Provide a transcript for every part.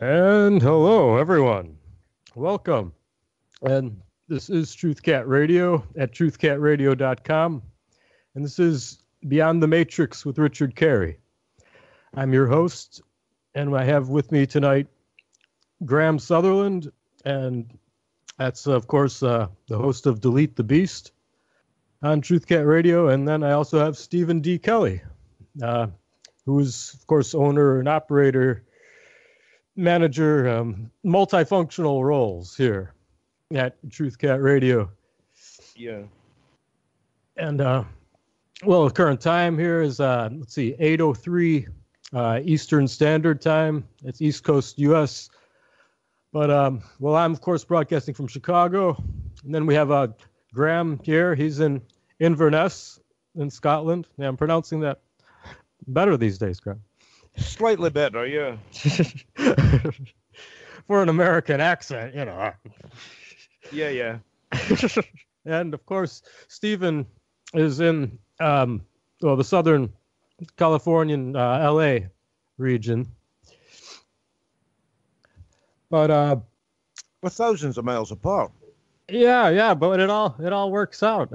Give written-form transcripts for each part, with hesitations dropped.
And hello, everyone. Welcome. And this is TruthCat Radio at truthcatradio.com. And this is Beyond the Matrix with Richard Kary. I'm your host, and I have with me tonight Graham Sutherland, and that's, of course, the host of Delete the Beast on TruthCat Radio. And then I also have Stephen D. Kelly, who is, of course, owner and operator, manager, multifunctional roles here at TruthCat Radio. Yeah. And, well, the current time here is, 8:03 Eastern Standard Time. It's East Coast U.S. But, well, I'm, of course, broadcasting from Chicago. And then we have Graham here. He's in Inverness in Scotland. Yeah, I'm pronouncing that better these days, Graham. Slightly better, yeah. For an American accent, you know. Yeah. And, of course, Stephen is in, the Southern Californian L.A. region. But we're thousands of miles apart. Yeah, but it all works out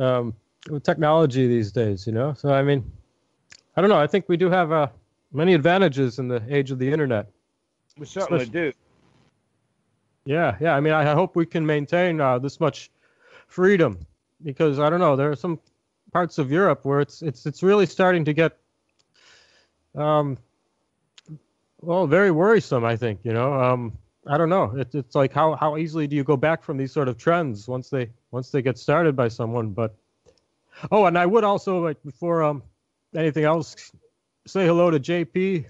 with technology these days, you know. So, I mean, I don't know. I think we do have many advantages in the age of the internet. We certainly do. Yeah. I mean, I hope we can maintain this much freedom, because I don't know. There are some parts of Europe where it's really starting to get, very worrisome. I think, you know. I don't know. It's like how easily do you go back from these sort of trends once they get started by someone? But and I would also, like, before anything else, say hello to JP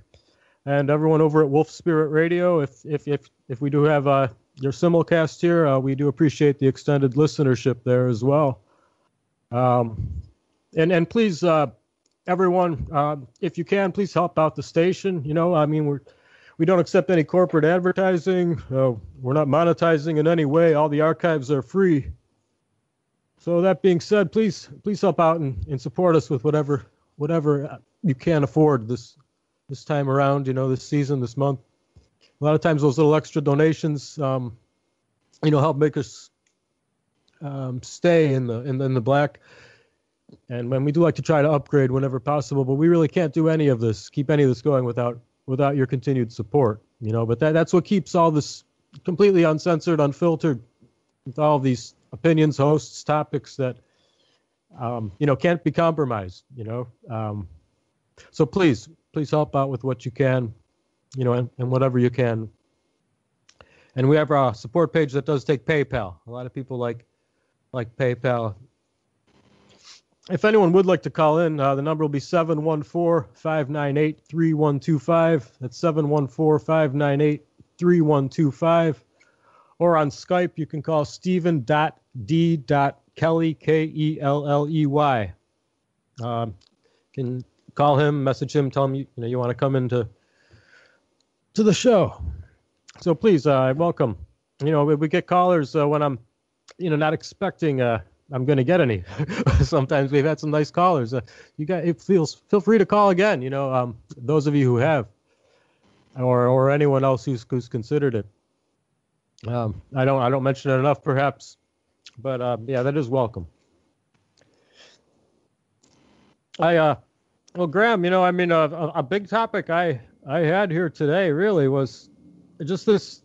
and everyone over at Wolf Spirit Radio. If we do have your simulcast here, we do appreciate the extended listenership there as well. And please, everyone, if you can, please help out the station. You know, I mean, we don't accept any corporate advertising. We're not monetizing in any way. All the archives are free. So that being said, please help out and support us with whatever you can afford this time around, you know, this season, this month. A lot of times those little extra donations, help make us stay in the black. And when we do like to try to upgrade whenever possible, but we really can't do any of this, keep any of this going without your continued support, you know. But that's what keeps all this completely uncensored, unfiltered, with all these opinions, hosts, topics that can't be compromised, you know. So please help out with what you can, you know, and whatever you can. And we have our support page that does take PayPal. A lot of people like PayPal. If anyone would like to call in, the number will be 714-598-3125. That's 714-598-3125. Or on Skype, you can call Stephen.D.Kelly, Kelley. Can call him, message him, tell him you want to come into the show. So please, welcome. You know, we get callers when I'm, not expecting I'm going to get any. Sometimes we've had some nice callers. Feel free to call again. You know, those of you who have, or anyone else who's considered it. I don't mention it enough, perhaps, but yeah, that is welcome. Well, Graham, you know, I mean, a big topic I had here today really was just this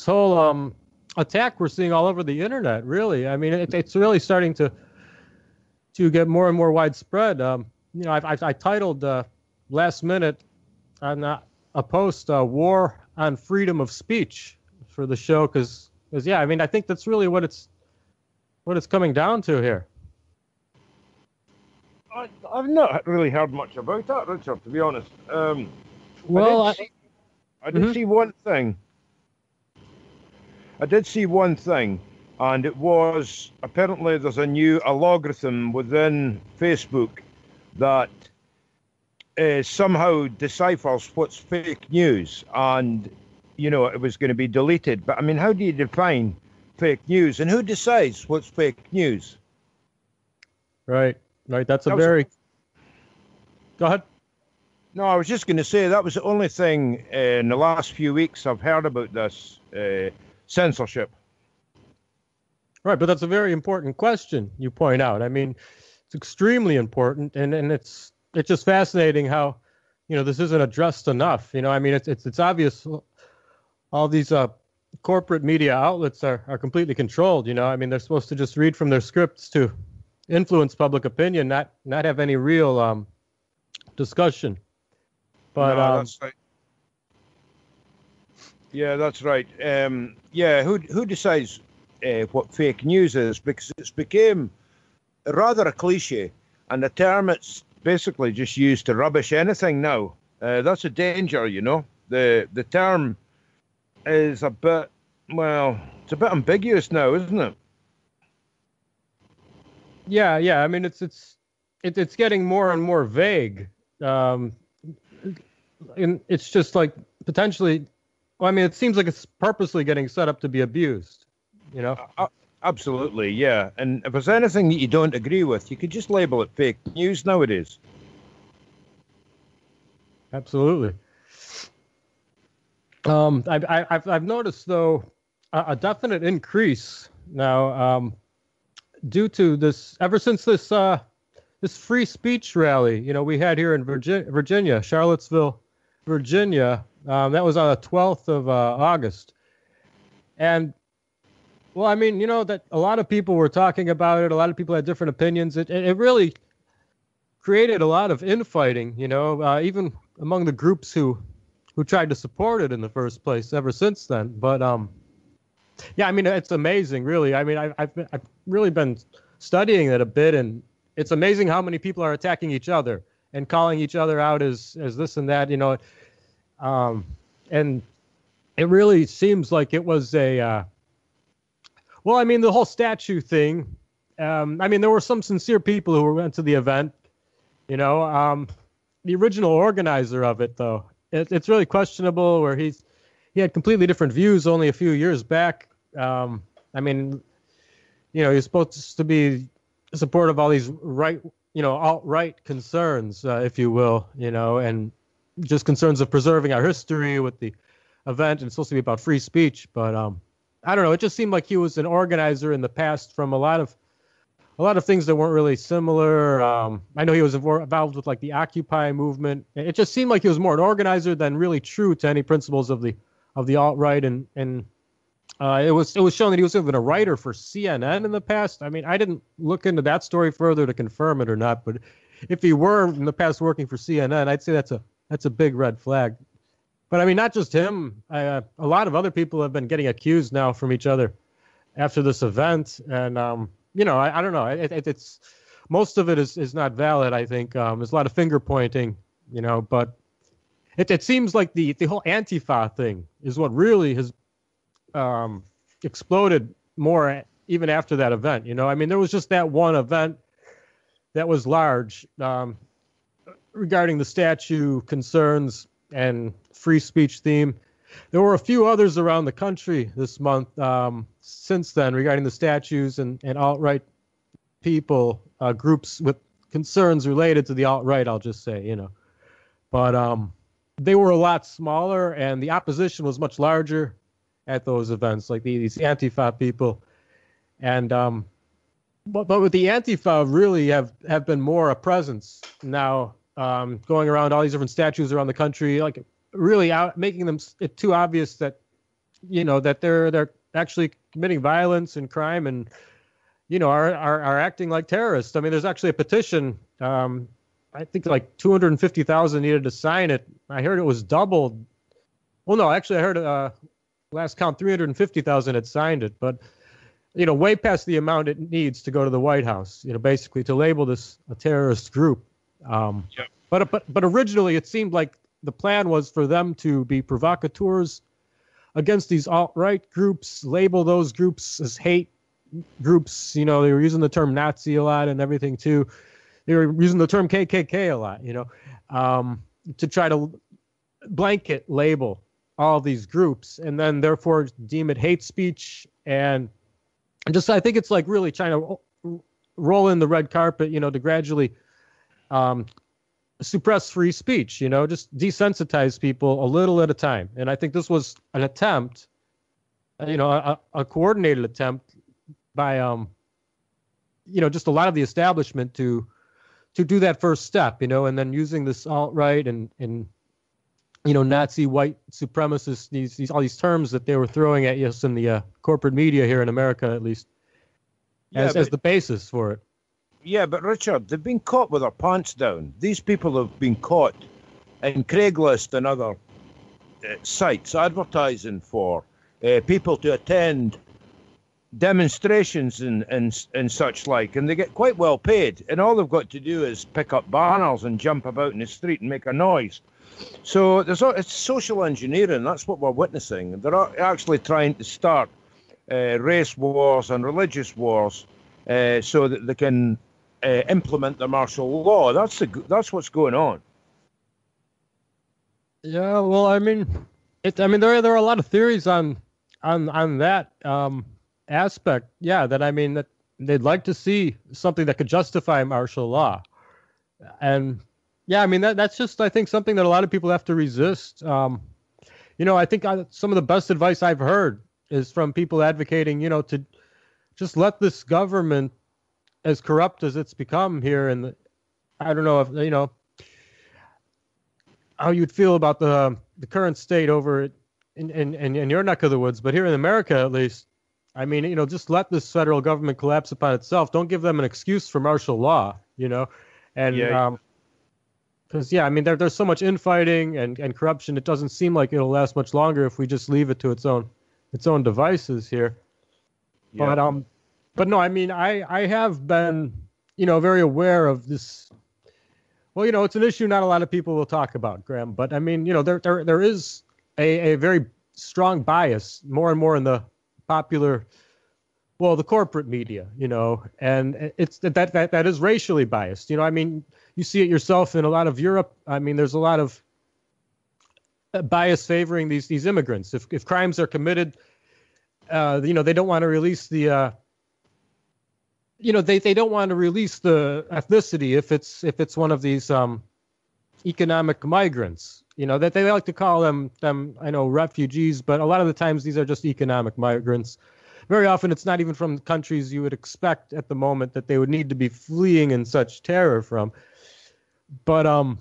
whole attack we're seeing all over the internet. Really, I mean, it's really starting to get more and more widespread. I titled last minute on a post, "War on Freedom of Speech" for the show, because yeah, I mean, I think that's really what it's coming down to here. I've not really heard much about that, Richard, to be honest. Well, I did see one thing. I did see one thing, and it was apparently there's a logarithm within Facebook that somehow deciphers what's fake news, and it was going to be deleted. But I mean, how do you define fake news, and who decides what's fake news? Right. That's a very... Go ahead. No, I was just going to say that was the only thing in the last few weeks I've heard about this censorship. Right, but that's a very important question you point out. I mean, it's extremely important, and it's just fascinating how, this isn't addressed enough. I mean, it's obvious all these corporate media outlets are completely controlled. I mean, they're supposed to just read from their scripts to influence public opinion, not have any real discussion. But No, that's right. Yeah, that's right. Yeah, who decides what fake news is? Because it's became rather a cliche, and a term it's basically just used to rubbish anything now. That's a danger, The term is a bit, well, it's a bit ambiguous now, isn't it? Yeah. I mean, it's getting more and more vague. And it's just like potentially, well, I mean, it seems like it's purposely getting set up to be abused, Absolutely, yeah. And if there's anything that you don't agree with, you could just label it fake news nowadays. Absolutely. I've noticed though a definite increase now due to this ever since this free speech rally we had here in Virginia, Charlottesville, Virginia. That was on the 12th of August, and well, I mean, that a lot of people were talking about it. A lot of people had different opinions. It really created a lot of infighting, even among the groups who tried to support it in the first place ever since then. But yeah, I mean, it's amazing, really. I mean, I've really been studying it a bit, and it's amazing how many people are attacking each other and calling each other out as this and that, and it really seems like it was well, I mean, the whole statue thing. I mean, there were some sincere people who went to the event, the original organizer of it, though, it's really questionable where he had completely different views only a few years back. I mean, he's supposed to be supportive of all these alt-right concerns, if you will, and just concerns of preserving our history with the event, and it's supposed to be about free speech. But I don't know. It just seemed like he was an organizer in the past from a lot of things that weren't really similar. I know he was involved with like the Occupy movement. It just seemed like he was more an organizer than really true to any principles of the alt-right. And it was shown that he was even a writer for CNN in the past. I mean, I didn't look into that story further to confirm it or not, but if he were in the past working for CNN, I'd say that's a big red flag. But I mean, not just him. A lot of other people have been getting accused now from each other after this event, and I don't know. It's most of it is not valid. I think there's a lot of finger pointing, but it seems like the whole Antifa thing is what really has exploded more even after that event. I mean, there was just that one event that was large regarding the statue concerns and free speech theme. There were a few others around the country this month since then regarding the statues and alt-right people, groups with concerns related to the alt-right, I'll just say, But they were a lot smaller, and the opposition was much larger at those events, like these Antifa people. And but with the Antifa really have been more a presence now, going around all these different statues around the country, like really making them it too obvious that that they're actually committing violence and crime, and are acting like terrorists. I mean, there's actually a petition. I think like 250,000 needed to sign it. I heard it was doubled. Well, no, actually, I heard last count 350,000 had signed it, but way past the amount it needs to go to the White House. Basically to label this a terrorist group. Yep. But originally it seemed like the plan was for them to be provocateurs against these alt-right groups, label those groups as hate groups. They were using the term Nazi a lot and everything too. They were using the term KKK a lot, to try to blanket label all these groups and then therefore deem it hate speech. And just, I think it's like really trying to roll in the red carpet, to gradually suppress free speech, just desensitize people a little at a time. And I think this was an attempt, a coordinated attempt by, just a lot of the establishment to do that first step, and then using this alt-right and Nazi white supremacists, these all these terms that they were throwing at us in the corporate media here in America, at least, as the basis for it. Yeah, but Richard, they've been caught with their pants down. These people have been caught in Craigslist and other sites advertising for people to attend demonstrations and such like, and they get quite well paid, and all they've got to do is pick up banners and jump about in the street and make a noise. So it's social engineering. That's what we're witnessing. They're actually trying to start race wars and religious wars so that they can implement the martial law. That's what's going on. Yeah, well, I mean, there are a lot of theories on that aspect. Yeah, that they'd like to see something that could justify martial law, and yeah, I mean that's just, I think, something that a lot of people have to resist. I think some of the best advice I've heard is from people advocating, to just let this government, as corrupt as it's become here, and I don't know if how you'd feel about the current state over in your neck of the woods, but here in America at least, I mean, just let this federal government collapse upon itself. Don't give them an excuse for martial law, and yeah. Because, I mean, there's so much infighting and corruption. It doesn't seem like it'll last much longer if we just leave it to its own devices here. Yeah. But no, I mean, I have been, very aware of this. Well, it's an issue not a lot of people will talk about, Graham. But I mean, there is a very strong bias, more and more in the popular, the corporate media, and it's that is racially biased. I mean, you see it yourself in a lot of Europe. I mean, there's a lot of bias favoring these immigrants. If crimes are committed, they don't want to release the, they don't want to release the ethnicity if it's one of these economic migrants. That they like to call them I know, refugees, but a lot of the times these are just economic migrants. Very often it's not even from countries you would expect at the moment that they would need to be fleeing in such terror from. But and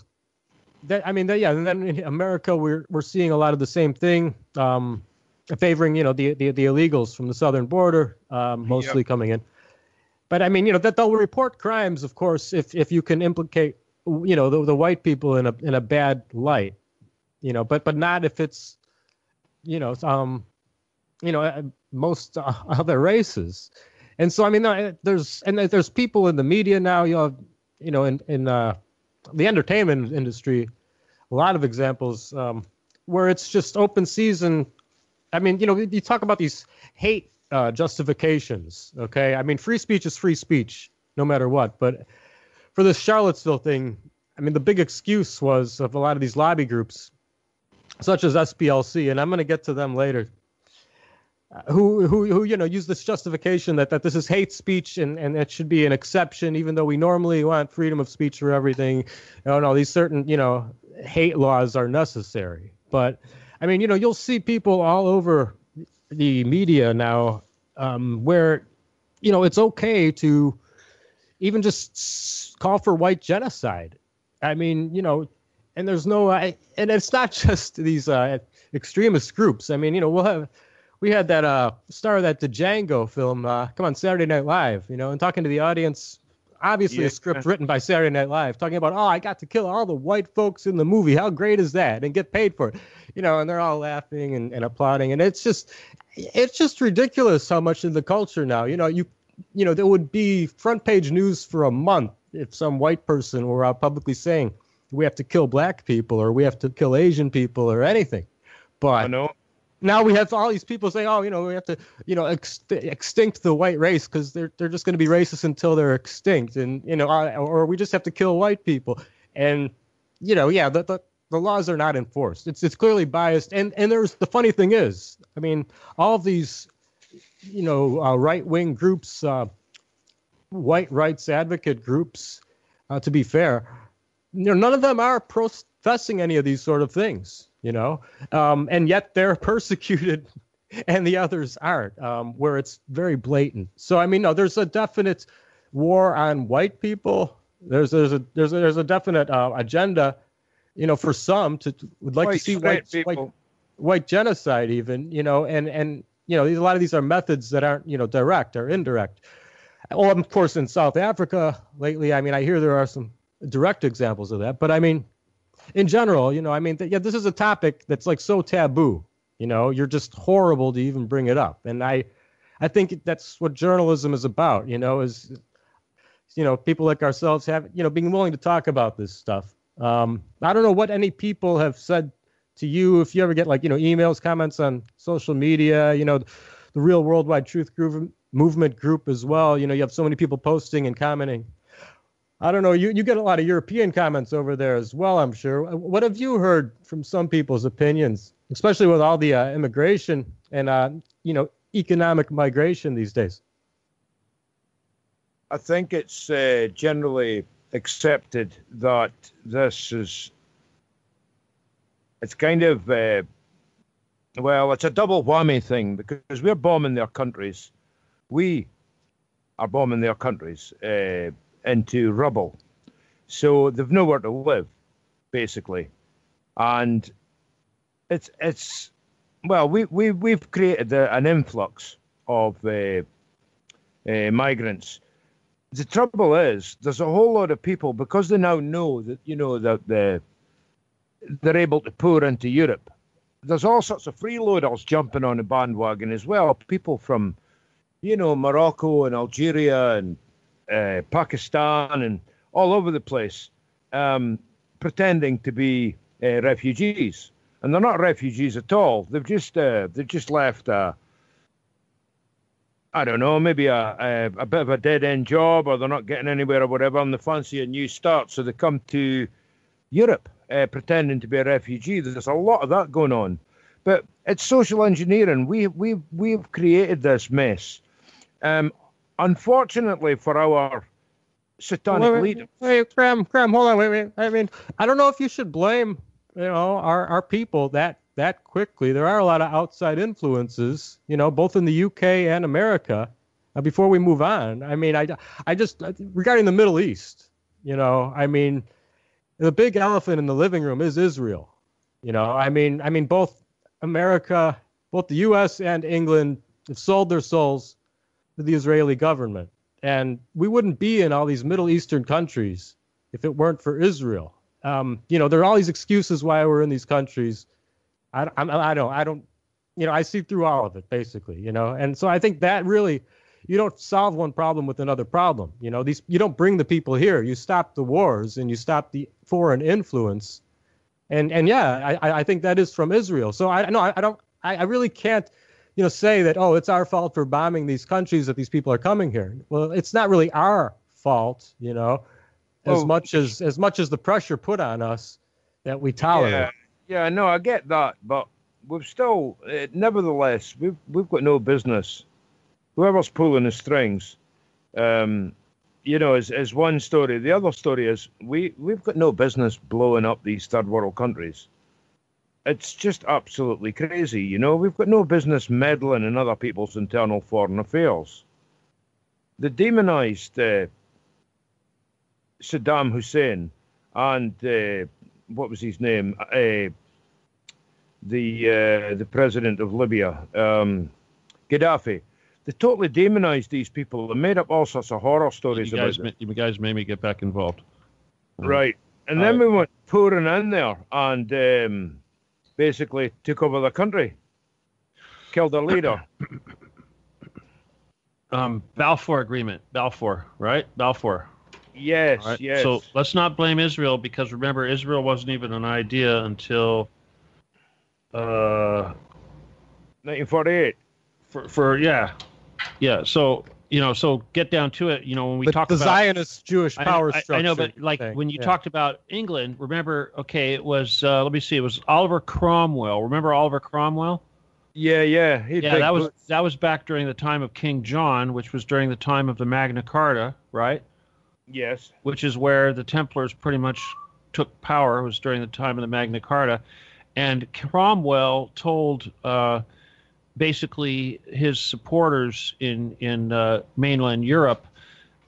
then in America we're seeing a lot of the same thing, favoring the illegals from the southern border, mostly coming in. But I mean, that they'll report crimes, of course, if you can implicate the white people in a bad light, but not if it's most other races. And so I mean, there's people in the media now, in the entertainment industry, a lot of examples where it's just open season. I mean, you talk about these hate justifications, okay? I mean, free speech is free speech, no matter what. But for this Charlottesville thing, I mean, the big excuse was of a lot of these lobby groups, such as SPLC, and I'm going to get to them later, who use this justification that this is hate speech and it should be an exception, even though we normally want freedom of speech for everything. No, these certain hate laws are necessary. But I mean, you'll see people all over the media now where it's okay to even just call for white genocide. I mean, and there's no and it's not just these extremist groups. I mean, we had that star of that Django film come on Saturday Night Live, and talking to the audience, obviously a script written by Saturday Night Live, talking about, I got to kill all the white folks in the movie. How great is that? And get paid for it, and they're all laughing and applauding. And it's just ridiculous how much in the culture now, there would be front page news for a month if some white person were out publicly saying we have to kill black people or we have to kill Asian people or anything. But I know. Now we have all these people saying, we have to, extinct the white race because they're just going to be racist until they're extinct, and or we just have to kill white people, and the laws are not enforced. It's clearly biased, and there's the funny thing is, I mean, all of these, right wing groups, white rights advocate groups, to be fair, none of them are professing any of these sort of things, and yet they're persecuted and the others aren't, where it's very blatant. So, I mean, no, there's a definite war on white people. There's a definite agenda, for some would like to see white genocide even, and a lot of these are methods that aren't, direct or indirect. Well, of course, in South Africa lately, I mean, I hear there are some direct examples of that, but I mean, in general, this is a topic that's like so taboo, you're just horrible to even bring it up. And I think that's what journalism is about, is, people like ourselves being willing to talk about this stuff. I don't know what any people have said to you, if you ever get emails, comments on social media, the Real Worldwide Truth Movement group as well. You have so many people posting and commenting. I don't know. You get a lot of European comments over there as well, I'm sure. What have you heard from some people's opinions, especially with all the immigration and, economic migration these days? I think it's generally accepted that it's kind of, it's a double whammy thing, because we're bombing their countries. We are bombing their countries into rubble. So they've nowhere to live, basically. And we've created an influx of migrants. The trouble is, there's a whole lot of people, because they now know that, that they're able to pour into Europe. There's all sorts of freeloaders jumping on the bandwagon as well. People from, Morocco and Algeria and Pakistan and all over the place, pretending to be refugees, and they're not refugees at all. They've just left I don't know, maybe a bit of a dead end job, or they're not getting anywhere or whatever, and they fancy a new start, so they come to Europe pretending to be a refugee. There's a lot of that going on, but it's social engineering. We've created this mess. Unfortunately for our satanic leaders. Wait, Graham, hold on, wait. I mean, I don't know if you should blame, our people that quickly. There are a lot of outside influences, both in the UK and America. Before we move on, I mean, I just regarding the Middle East, I mean, the big elephant in the living room is Israel. I mean, both America, both the U.S. and England have sold their souls to the Israeli government. And we wouldn't be in all these Middle Eastern countries if it weren't for Israel. There are all these excuses why we're in these countries. I don't, I see through all of it, basically, And so I think that really, you don't solve one problem with another problem. You don't bring the people here. You stop the wars and you stop the foreign influence. And yeah, I think that is from Israel. So I really can't, say that, oh, it's our fault for bombing these countries that these people are coming here. Well, it's not really our fault, as much as the pressure put on us that we tolerate. Yeah, no, I get that, but we've still, nevertheless, we've got no business. Whoever's pulling the strings, is one story. The other story is we've got no business blowing up these third world countries. It's just absolutely crazy, We've got no business meddling in other people's internal foreign affairs. They demonized Saddam Hussein and what was his name? The president of Libya, Gaddafi. They totally demonized these people and made up all sorts of horror stories about them. You guys made me get back involved. Right. And then we went pouring in there and basically took over the country. Killed their leader. Balfour Agreement. Balfour, right? Balfour. Yes, right. yes. So let's not blame Israel, because remember, Israel wasn't even an idea until 1948. Yeah. So so get down to it. When we talk about the Zionist Jewish power structure. I know, but when you talked about England, remember? Okay, it was let me see. It was Oliver Cromwell. Remember Oliver Cromwell? Yeah. That was back during the time of King John, which was during the time of the Magna Carta, right? Yes. Which is where the Templars pretty much took power. It was during the time of the Magna Carta, and Cromwell told basically his supporters in mainland Europe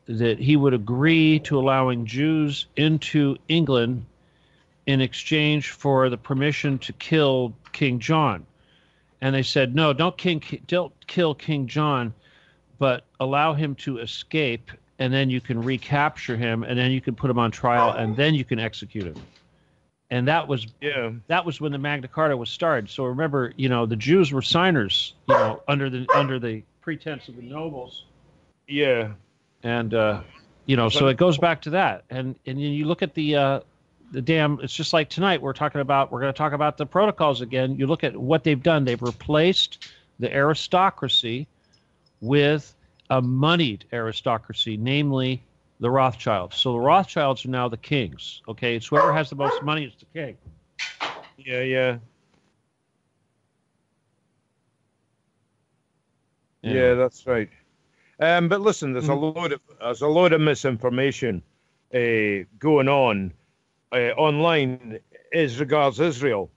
that he would agree to allowing Jews into England in exchange for the permission to kill King John. And they said, no, don't kill King John, but allow him to escape, and then you can recapture him, and then you can put him on trial, and then you can execute him. And that was when the Magna Carta was started. So remember, the Jews were signers, under the pretense of the nobles. Yeah. And so it goes back to that. And you look at the damn. It's just like tonight we're going to talk about the protocols again. You look at what they've done. They've replaced the aristocracy with a moneyed aristocracy, namely the Rothschilds. So the Rothschilds are now the kings. Okay, it's whoever has the most money is the king. Yeah, that's right. But listen, there's a load of misinformation going on online as regards Israel.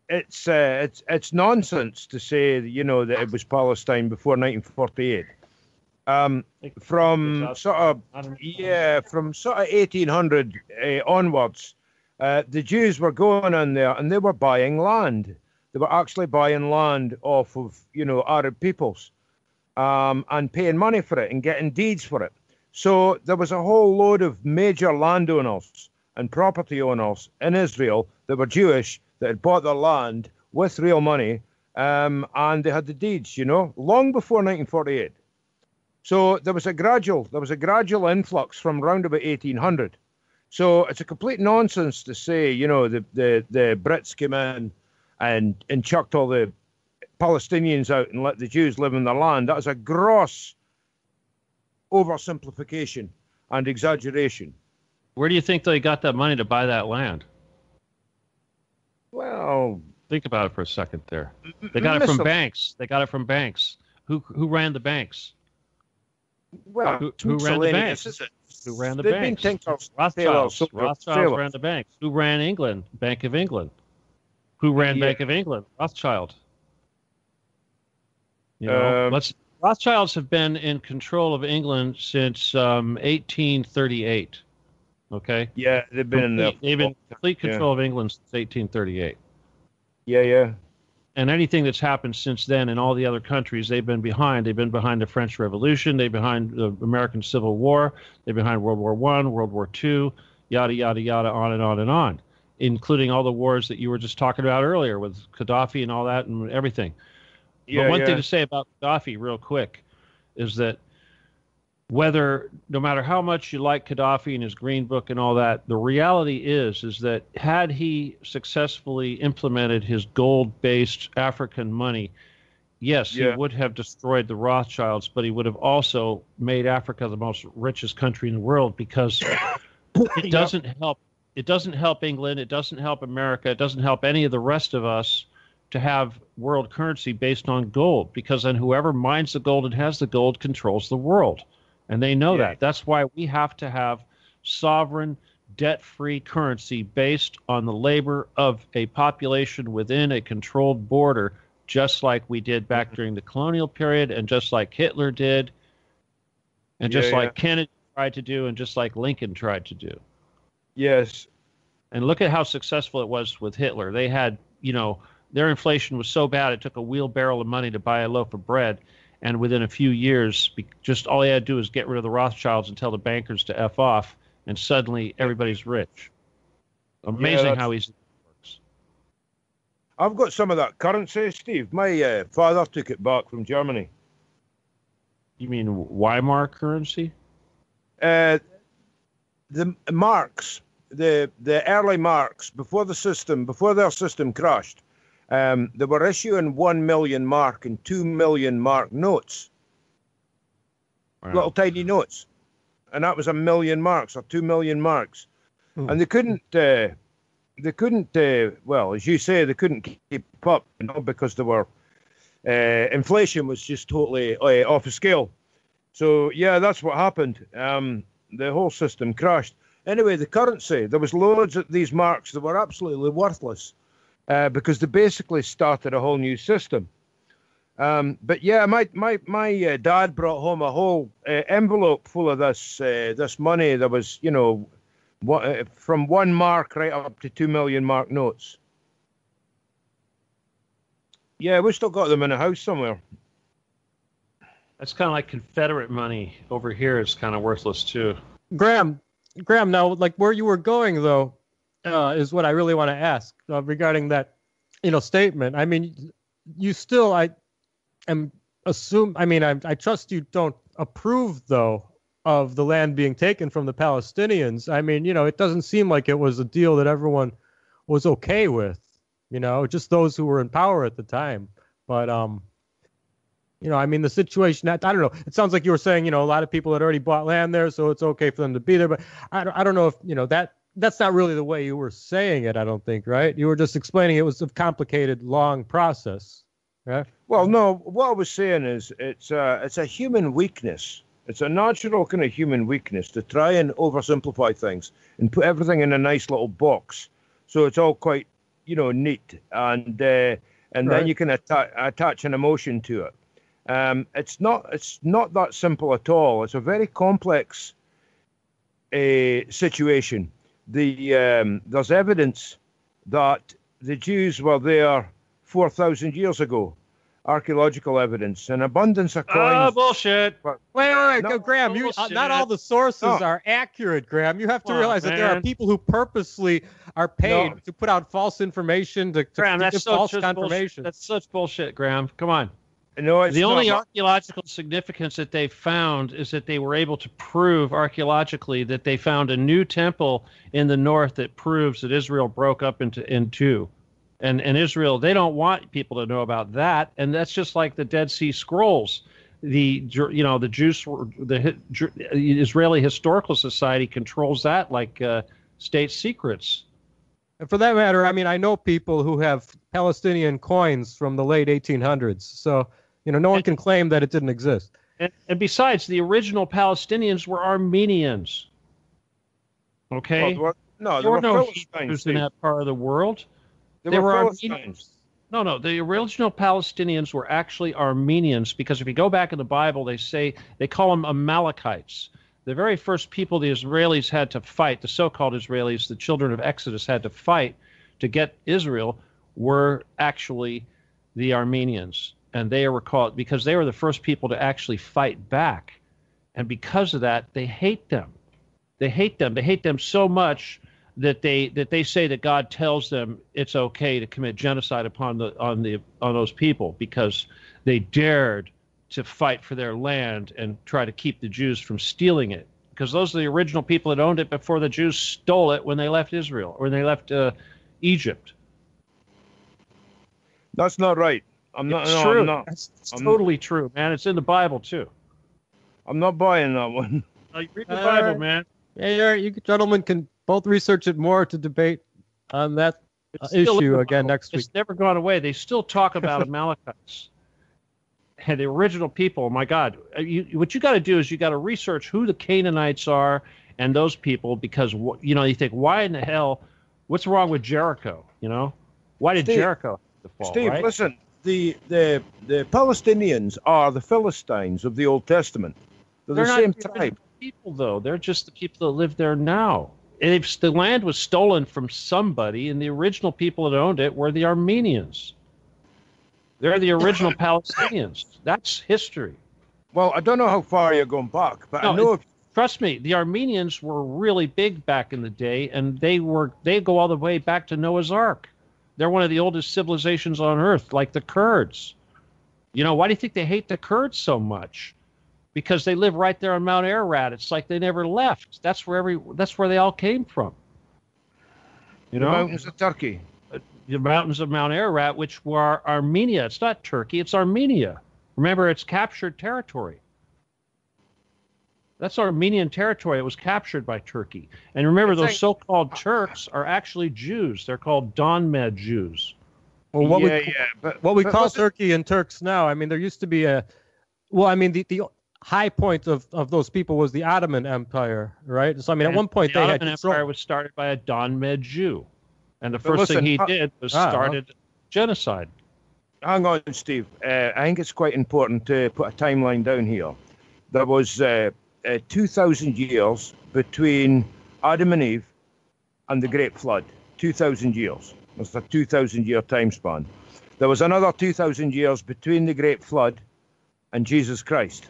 It's nonsense to say that it was Palestine before 1948. From sort of 1800 onwards, the Jews were going in there and they were buying land. They were actually buying land off of Arab peoples, and paying money for it and getting deeds for it. So there was a whole load of major landowners and property owners in Israel that were Jewish that had bought their land with real money, and they had the deeds, long before 1948. So there was a gradual influx from around about 1800. So it's a complete nonsense to say, the Brits came in and chucked all the Palestinians out and let the Jews live in their land. That is a gross oversimplification and exaggeration. Where do you think they got that money to buy that land? Well, think about it for a second there. They got it from banks. Who ran the banks? Well, who ran the banks? Who ran the banks? Rothschilds ran the banks. Who ran England? Bank of England. Who ran Bank of England? Rothschild. Rothschilds have been in control of England since 1838. Okay. Yeah, they've been in complete control of England since 1838. Yeah. And anything that's happened since then in all the other countries, they've been behind. They've been behind the French Revolution. They're behind the American Civil War. They're behind World War I, World War II, yada, yada, yada, on and on and on, including all the wars that you were just talking about earlier with Gaddafi and all that and everything. But one thing to say about Gaddafi real quick is that no matter how much you like Gaddafi and his Green Book and all that, the reality is that had he successfully implemented his gold-based African money, yes, he would have destroyed the Rothschilds, but he would have also made Africa the most richest country in the world, because it doesn't help. It doesn't help England. It doesn't help America. It doesn't help any of the rest of us to have world currency based on gold, because then whoever mines the gold and has the gold controls the world. And they know that. That's why we have to have sovereign, debt-free currency based on the labor of a population within a controlled border, just like we did back during the colonial period, and just like Hitler did, and just like Kennedy tried to do, and just like Lincoln tried to do. Yes. And look at how successful it was with Hitler. They had, their inflation was so bad it took a wheelbarrow of money to buy a loaf of bread. And within a few years, just all he had to do is get rid of the Rothschilds and tell the bankers to F off, and suddenly everybody's rich. Amazing how easy it works. I've got some of that currency, Steve. My father took it back from Germany. You mean Weimar currency? The marks, the early marks, before their system crashed. They were issuing 1 million mark and 2 million mark notes. Wow. Little tiny notes. And that was 1 million marks or 2 million marks. And they couldn't, well, as you say, they couldn't keep up, because they were, inflation was just totally off a scale. So, that's what happened. The whole system crashed. Anyway, the currency, there was loads of these marks that were absolutely worthless because they basically started a whole new system. But yeah, my dad brought home a whole envelope full of this money. There was, from 1 mark right up to 2 million mark notes. Yeah, we still got them in a house somewhere. That's kind of like Confederate money over here. It's kind of worthless too. Graham, now, like where you were going though, is what I really want to ask regarding that, statement. I mean, you still, I trust you don't approve though of the land being taken from the Palestinians. I mean, it doesn't seem like it was a deal that everyone was okay with, just those who were in power at the time. But, the situation, I don't know. It sounds like you were saying, a lot of people had already bought land there, so it's okay for them to be there. But I don't know if, that's not really the way you were saying it, I don't think, right? You were just explaining it was a complicated, long process. Yeah. Well, no, what I was saying is it's a human weakness. It's a natural kind of human weakness to try and oversimplify things and put everything in a nice little box. So it's all quite, neat. And Right. then you can attach an emotion to it. It's not that simple at all. It's a very complex situation. There's evidence that the Jews were there 4,000 years ago. Archaeological evidence, an abundance of coins. Oh, bullshit. Wait, No, Graham, not all the sources are accurate, Graham. You have to realize that there are people who purposely are paid to put out false information, to give false confirmation. That's such bullshit, Graham. Come on. No, the only archaeological significance that they found is that they were able to prove archaeologically that they found a new temple in the north that proves that Israel broke up in two. And Israel, they don't want people to know about that. And that's just like the Dead Sea Scrolls. The Israeli Historical Society controls that like state secrets. And for that matter, I mean, I know people who have Palestinian coins from the late 1800s. So, no one can claim that it didn't exist. And besides, the original Palestinians were Armenians. Okay? Well, there were no Hebrews in that part of the world. They were Armenians. No. The original Palestinians were actually Armenians because if you go back in the Bible, they call them Amalekites. The very first people the Israelis had to fight, the so-called Israelis, the children of Exodus had to fight to get Israel, were actually the Armenians. And they were called because they were the first people to actually fight back. And because of that, they hate them. They hate them. They hate them so much that they say that God tells them it's okay to commit genocide on those people because they dared to fight for their land and try to keep the Jews from stealing it. Because those are the original people that owned it before the Jews stole it when they left Israel or when they left Egypt. That's not right. It's true. It's totally true, man. It's in the Bible too. I'm not buying that one. You read the Bible, man. Yeah, you gentlemen can both research it more to debate on that issue again next week. It's never gone away. They still talk about Amalekites. And the original people, my God. What you got to do is you got to research who the Canaanites are and those people because, you think, why in the hell, what's wrong with Jericho, Why did Jericho have to fall, Steve, right? listen, the Palestinians are the Philistines of the Old Testament. They're the same tribe. People, though. They're just the people that live there now. If the land was stolen from somebody, and the original people that owned it were the Armenians. They're the original Palestinians. That's history. Well, I don't know how far you're going back, but I know. Trust me, the Armenians were really big back in the day, and they go all the way back to Noah's Ark. They're one of the oldest civilizations on Earth, like the Kurds. Why do you think they hate the Kurds so much? Because they live right there on Mount Ararat. It's like they never left. That's where they all came from. The mountains of Turkey. The mountains of Mount Ararat, which were Armenia. It's not Turkey, it's Armenia. Remember, it's captured territory. That's Armenian territory. It was captured by Turkey. And remember, those so-called Turks are actually Jews. They're called Donmed Jews. Well, what we call Turkey and Turks now, I mean, there used to be the high point of those people was the Ottoman Empire, right? So I mean, at one point the they had Ottoman control. Empire was started by a Don Med Jew, and the But first listen, thing he did was started genocide. Hang on, Steve. I think it's quite important to put a timeline down here. There was 2,000 years between Adam and Eve and the Great Flood. 2,000 years. That's a 2,000-year time span. There was another 2,000 years between the Great Flood and Jesus Christ.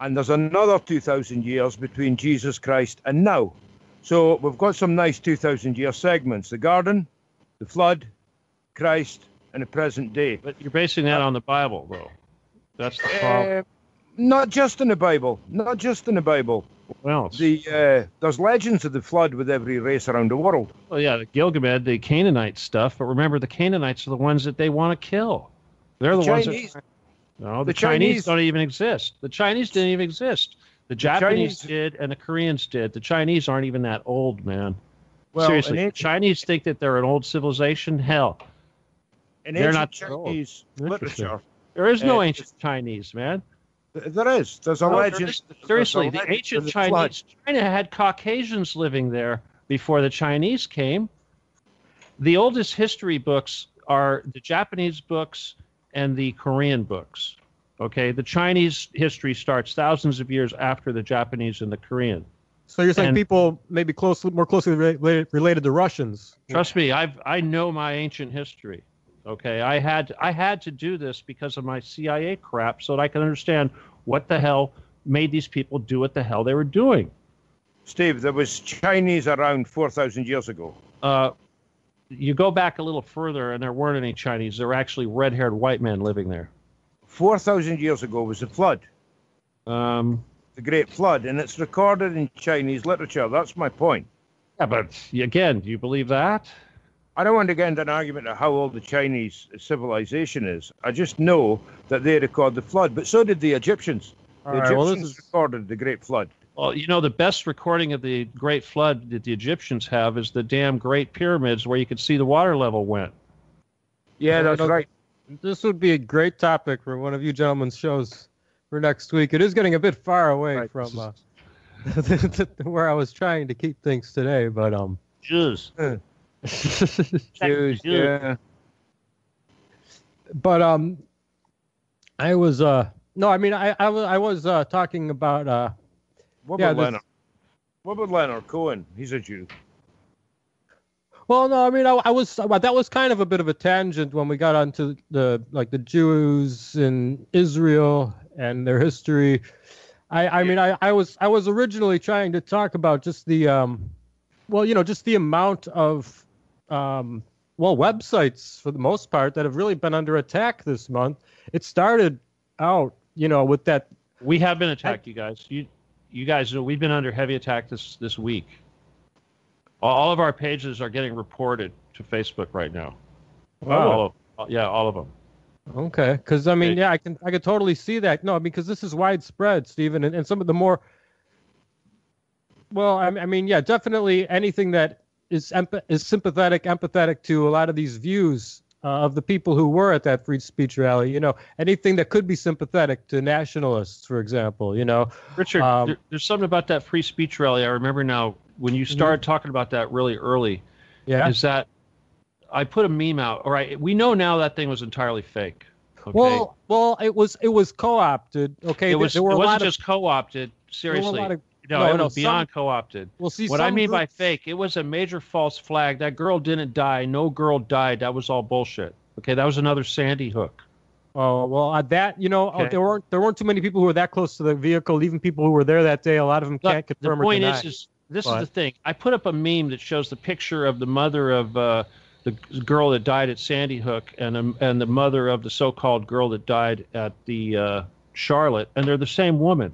And there's another 2,000 years between Jesus Christ and now. So we've got some nice 2,000-year segments. The garden, the flood, Christ, and the present day. But you're basing that on the Bible, though. That's the problem. Not just in the Bible. Not just in the Bible. Well, there's legends of the flood with every race around the world. well, yeah, the Gilgamesh, the Canaanite stuff. But remember, the Canaanites are the ones that they want to kill. They're the ones Chinese- that... No, the the Chinese Chinese- don't even exist. The Chinese didn't even exist. The Japanese did, and the Koreans did. The Chinese aren't even that old, man. Well, Seriously, in the Chinese think that they're an old civilization. Hell, In They're ancient not- Chinese Interesting. literature, there is no Uh, ancient Chinese, man. there is. There's a No, there legend. is- seriously, there's a the legend ancient of the flood. Chinese, China had Caucasians living there before the Chinese came. The oldest history books are the Japanese books and the Korean books. Okay, the Chinese history starts thousands of years after the Japanese and the Korean. So you're saying And- people maybe more closely related to Russians? Trust me, I know my ancient history. Okay, I had to do this because of my CIA crap, so that I can understand what the hell made these people do what the hell they were doing. Steve, there was Chinese around 4,000 years ago. You go back a little further, and there weren't any Chinese. There were actually red-haired white men living there. 4,000 years ago was the flood, Um, the Great Flood, and it's recorded in Chinese literature. That's my point. yeah, but again, do you believe that? I don't want to get into an argument of how old the Chinese civilization is. I just know that they record the flood, but so did the Egyptians. The All right, well, Egyptians recorded the Great Flood. Well, you know, the best recording of the Great Flood that the Egyptians have is the damn Great Pyramids, where you could see the water level went. Yeah, that's right. This would be a great topic for one of you gentlemen's shows for next week. It is getting a bit far away Right. from where I was trying to keep things today, but Jews. Jews, yeah. but I was no, I mean I was talking about What Yeah, about this- Leonard? What about Leonard Cohen? He's a Jew. well, no, I mean I was that was kind of a bit of a tangent when we got onto the Jews in Israel and their history. I mean I was originally trying to talk about just the just the amount of websites for the most part that have really been under attack this month. It started out, with that. We have been attacked, you guys. You guys know we've been under heavy attack this week. All of our pages are getting reported to Facebook right now. Wow. All of them. Okay, because I mean, yeah, I can totally see that. No, because this is widespread, Stephen, and some of the more. Well, I mean, yeah, definitely anything that is sympathetic, empathetic to a lot of these views of the people who were at that free speech rally. Anything that could be sympathetic to nationalists, for example. Richard, there's something about that free speech rally. I remember now when you started talking about that really early. Yeah. Is that I put a meme out. All right, we know now that thing was entirely fake. Okay? Well, it was co-opted. Okay, it there were a wasn't lot just co-opted. Seriously. of. No, No, it no, was beyond co-opted. Well, see, What I some mean by groups- fake, it was a major false flag. That girl didn't die. No girl died. That was all bullshit. Okay, that was another Sandy Hook. Oh well, Okay. there weren't too many people who were that close to the vehicle. Even people who were there that day, a lot of them can't Look, confirm the point or deny. is this is the thing. I put up a meme that shows the picture of the mother of the girl that died at Sandy Hook and the mother of the so-called girl that died at the Charlotte, and they're the same woman.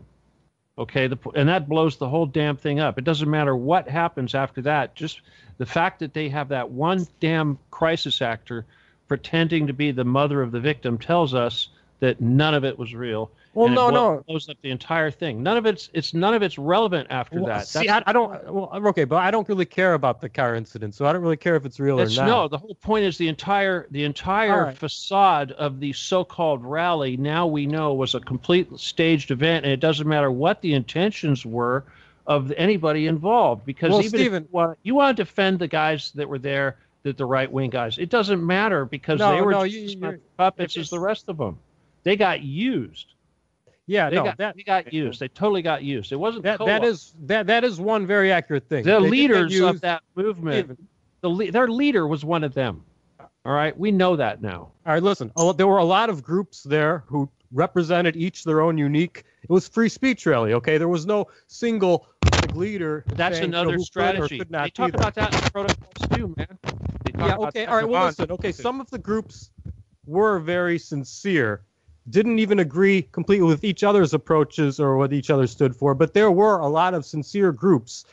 Okay, and that blows the whole damn thing up. It doesn't matter what happens after that. Just the fact that they have that one damn crisis actor pretending to be the mother of the victim tells us that none of it was real. Well, and no. blows up the entire thing. None of it's relevant after that. See, I don't. Well, okay, but I don't really care about the car incident, so I don't really care if it's real or not. No, the whole point is the entire right. facade of the so-called rally. Now we know was a complete staged event, and it doesn't matter what the intentions were of anybody involved. Because even Stephen, if you want to defend the guys that were there, that the right-wing guys, it doesn't matter because they were just puppets as the rest of them. They got used. Yeah, they got used. They totally got used. It wasn't that is one very accurate thing. The leaders of that movement, their leader was one of them. All right, we know that now. All right, listen. There were a lot of groups there who represented each their own unique. It was free speech rally. Okay, there was no single leader. That's another strategy. They talk about that in the protocols too, man. Yeah. Okay. All right. Well, listen. Okay. Some of the groups were very sincere. Didn't even agree completely with each other's approaches or what each other stood for, but there were a lot of sincere groups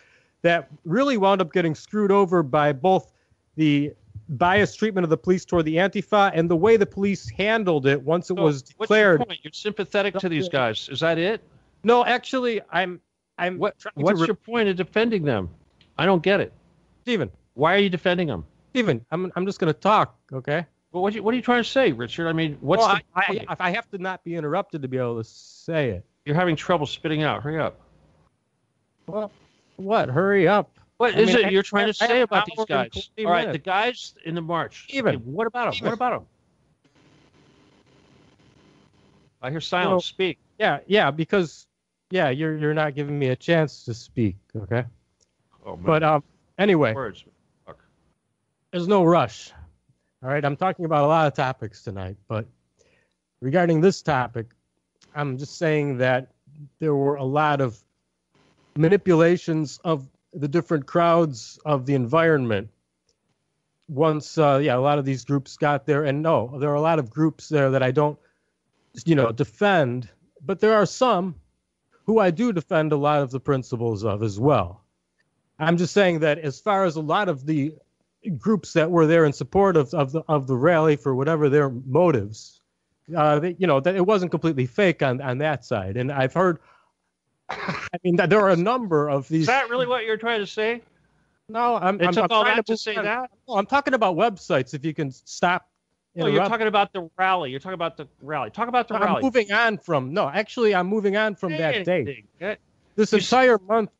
that really wound up getting screwed over by both the biased treatment of the police toward the Antifa and the way the police handled it once it was declared. What's your point? You're sympathetic to these guys. Is that it? No, actually, What's your point of defending them? I don't get it. Stephen. Why are you defending them? Stephen, I'm just going to talk, okay? Well, what are you trying to say, Richard? I mean, I have to not be interrupted to be able to say it. You're having trouble spitting out. Hurry up. Well, what? Hurry up. What is it you're trying to say about these guys? All right, the guys in the march. Stephen. Okay, what about them? What about them? I hear silence. Speak. Yeah, because you're not giving me a chance to speak, okay? Oh, man. But anyway, words. There's no rush. All right, I'm talking about a lot of topics tonight, but regarding this topic, I'm just saying that there were a lot of manipulations of the different crowds of the environment. Once, a lot of these groups got there, and no, there are a lot of groups there that I don't, defend, but there are some who I do defend a lot of the principles of as well. I'm just saying that as far as a lot of the groups that were there in support of the rally for whatever their motives, that it wasn't completely fake on that side. And I've heard, that there are a number of these. Is that really what you're trying to say? No, I'm trying to say that. No, I'm talking about websites. If you can stop. No, you're talking about the rally. Talk about the rally. I'm moving on from that date. This entire month,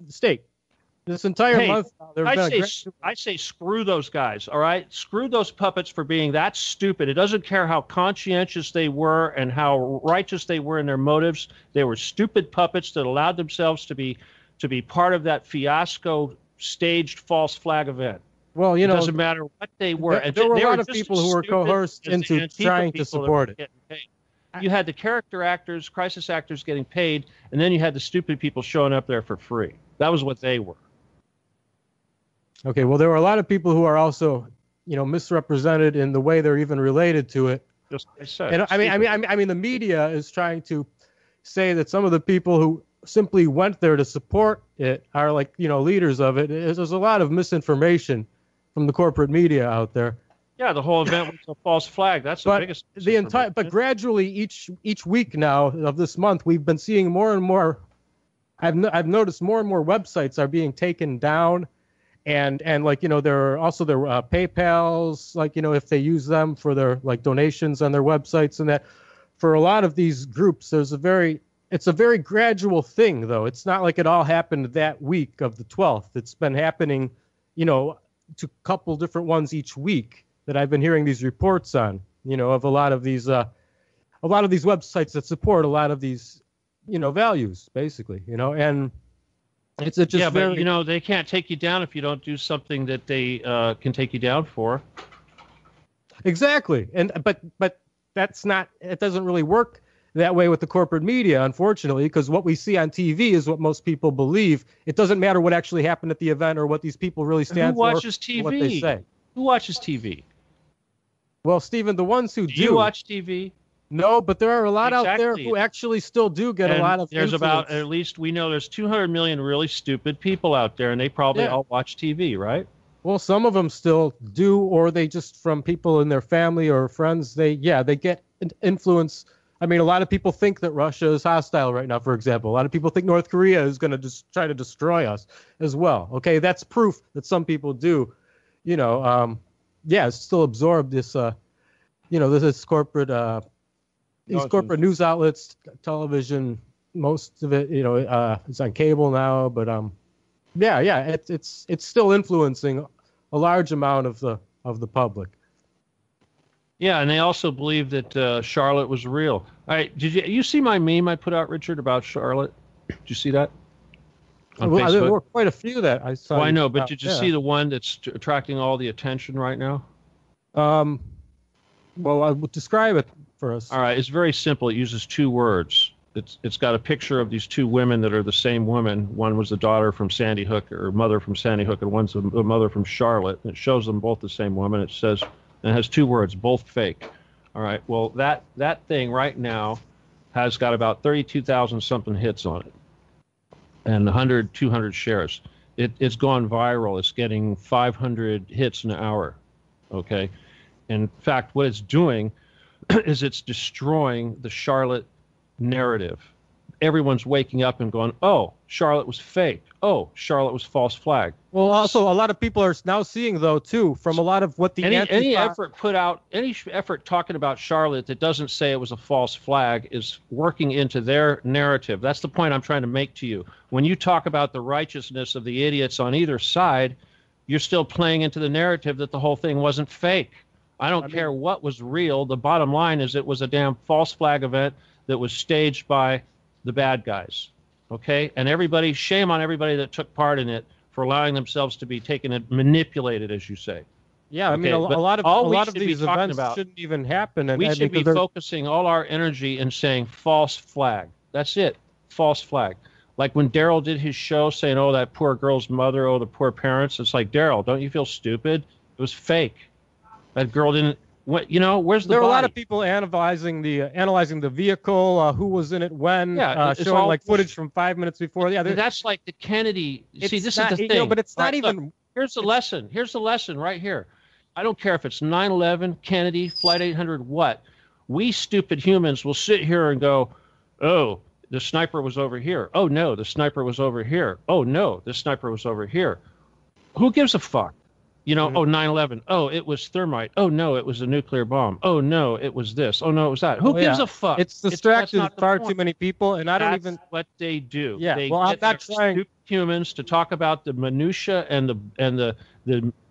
This entire month, I say screw those guys, all right? Screw those puppets for being that stupid. It doesn't care how conscientious they were and how righteous they were in their motives. They were stupid puppets that allowed themselves to be part of that fiasco staged false flag event. Well, it doesn't matter what they were. There were a lot of people who were coerced into trying to support it. You had the character actors, crisis actors getting paid, and then you had the stupid people showing up there for free. That was what they were. Okay, well, there were a lot of people who are also, misrepresented in the way they're even related to it. Just like I said. And I mean, the media is trying to say that some of the people who simply went there to support it are like, leaders of it. There's a lot of misinformation from the corporate media out there. Yeah, the whole event was a false flag. That's the biggest. But gradually, each week now of this month, we've been seeing more and more. I've noticed more and more websites are being taken down. And there are also their PayPals, if they use them for their donations on their websites, and that for a lot of these groups, it's a very gradual thing, though. It's not like it all happened that week of the 12th. It's been happening, to a couple different ones each week that I've been hearing these reports on, of a lot of these websites that support a lot of these, values, basically, and. It's just but they can't take you down if you don't do something that they can take you down for. Exactly, but that's not. It doesn't really work that way with the corporate media, unfortunately, because what we see on TV is what most people believe. It doesn't matter what actually happened at the event or what these people really stand for. Who watches TV? What they say. Who watches TV? Well, Stephen, the ones who do. Do you watch TV? No, but there are a lot out there who actually still do get a lot of There's influence. about, at least we know there's 200 million really stupid people out there, and they probably all watch TV, right? Well, some of them still do, or they just from people in their family or friends, they get influence I mean, a lot of people think that Russia is hostile right now, for example. A lot of people think North Korea is going to just try to destroy us as well. Okay, that's proof that some people do, still absorb this, this corporate, these corporate news outlets, television, most of it, it's on cable now, but it's still influencing a large amount of the public. Yeah, and they also believe that Charlotte was real. All right, did you see my meme I put out, Richard, about Charlotte? Did you see that on Facebook? There were quite a few that I saw. Well, I know, but did you see the one that's attracting all the attention right now? Well, I would describe it for us. All right, it's very simple. It uses 2 words. It's got a picture of these 2 women that are the same woman. One was the daughter from Sandy Hook, or mother from Sandy Hook, and one's the mother from Charlotte. And it shows them both the same woman. It says, and it has 2 words, both fake. All right, well, that thing right now has got about 32,000 something hits on it, and 100, 200 shares. It's gone viral. It's getting 500 hits an hour. Okay, in fact, what it's doing is it's destroying the Charlotte narrative. Everyone's waking up and going, "Oh, Charlotte was fake. Oh, Charlotte was false flag." Well, also a lot of people are now seeing, though, too, from a lot of what the any effort talking about Charlotte that doesn't say it was a false flag is working into their narrative. That's the point I'm trying to make to you. When you talk about the righteousness of the idiots on either side, you're still playing into the narrative that the whole thing wasn't fake. I don't care what was real. The bottom line is it was a damn false flag event that was staged by the bad guys. Okay? And everybody, shame on everybody that took part in it for allowing themselves to be taken and manipulated, as you say. Yeah, I mean, a lot of these events shouldn't even happen. And we should be focusing all our energy and saying false flag. That's it. False flag. Like when Daryl did his show saying, "Oh, that poor girl's mother, oh, the poor parents." It's like, Daryl, don't you feel stupid? It was fake. That girl didn't. Where's the body? There were a lot of people analyzing the vehicle, who was in it when, showing like footage from 5 minutes before. Yeah, that's like the Kennedy. See, this is the thing. But it's not even. Look, here's the lesson. Here's the lesson right here. I don't care if it's 9/11, Kennedy, Flight 800, what. We stupid humans will sit here and go, "Oh, the sniper was over here. Oh no, the sniper was over here. Oh no, the sniper was over here." Who gives a fuck? Oh, 9/11. Oh, it was thermite. Oh, no, it was a nuclear bomb. Oh, no, it was this. Oh, no, it was that. Who gives a fuck? It's distracted far too many people, and that's what they do. Yeah, they I'm not trying. Stupid humans to talk about the minutia and the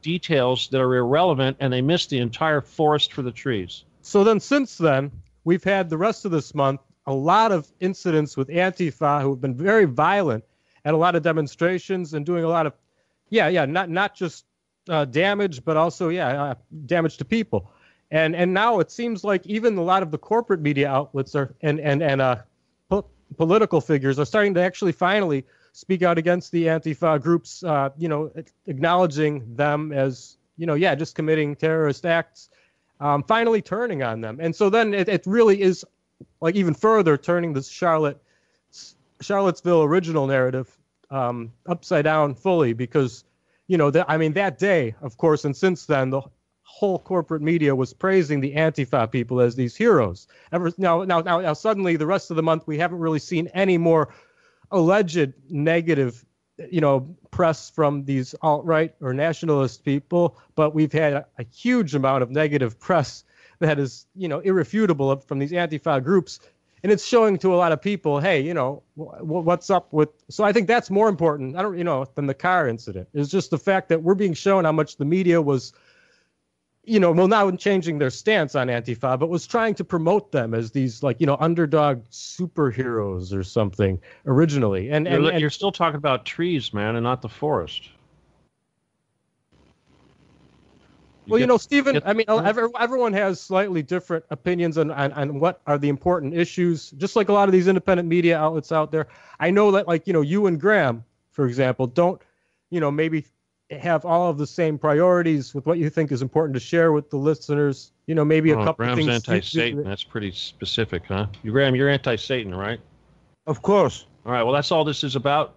details that are irrelevant, and they miss the entire forest for the trees. So then, since then, we've had the rest of this month a lot of incidents with Antifa who have been very violent at a lot of demonstrations and doing a lot of, not just damage, but also, damage to people. And now it seems like even a lot of the corporate media outlets and political figures are starting to actually finally speak out against the Antifa groups, acknowledging them as, just committing terrorist acts, finally turning on them. And so then it really is like even further turning this Charlottesville original narrative upside down fully, because that day, of course, and since then, the whole corporate media was praising the Antifa people as these heroes. Now, suddenly, the rest of the month, we haven't really seen any more alleged negative, press from these alt-right or nationalist people, but we've had a huge amount of negative press that is, irrefutable from these Antifa groups. And it's showing to a lot of people, hey, what's up with. So I think that's more important, than the car incident. It's just the fact that we're being shown how much the media was, now changing their stance on Antifa, but was trying to promote them as these underdog superheroes or something originally. And you're still talking about trees, man, and not the forest. Stephen, everyone has slightly different opinions on what are the important issues, just like a lot of these independent media outlets out there. I know that, you and Graham, for example, don't, maybe have all of the same priorities with what you think is important to share with the listeners. Maybe a couple Graham's things. Graham's anti-Satan. That's pretty specific, huh? Graham, you're anti-Satan, right? Of course. All right, well, that's all this is about,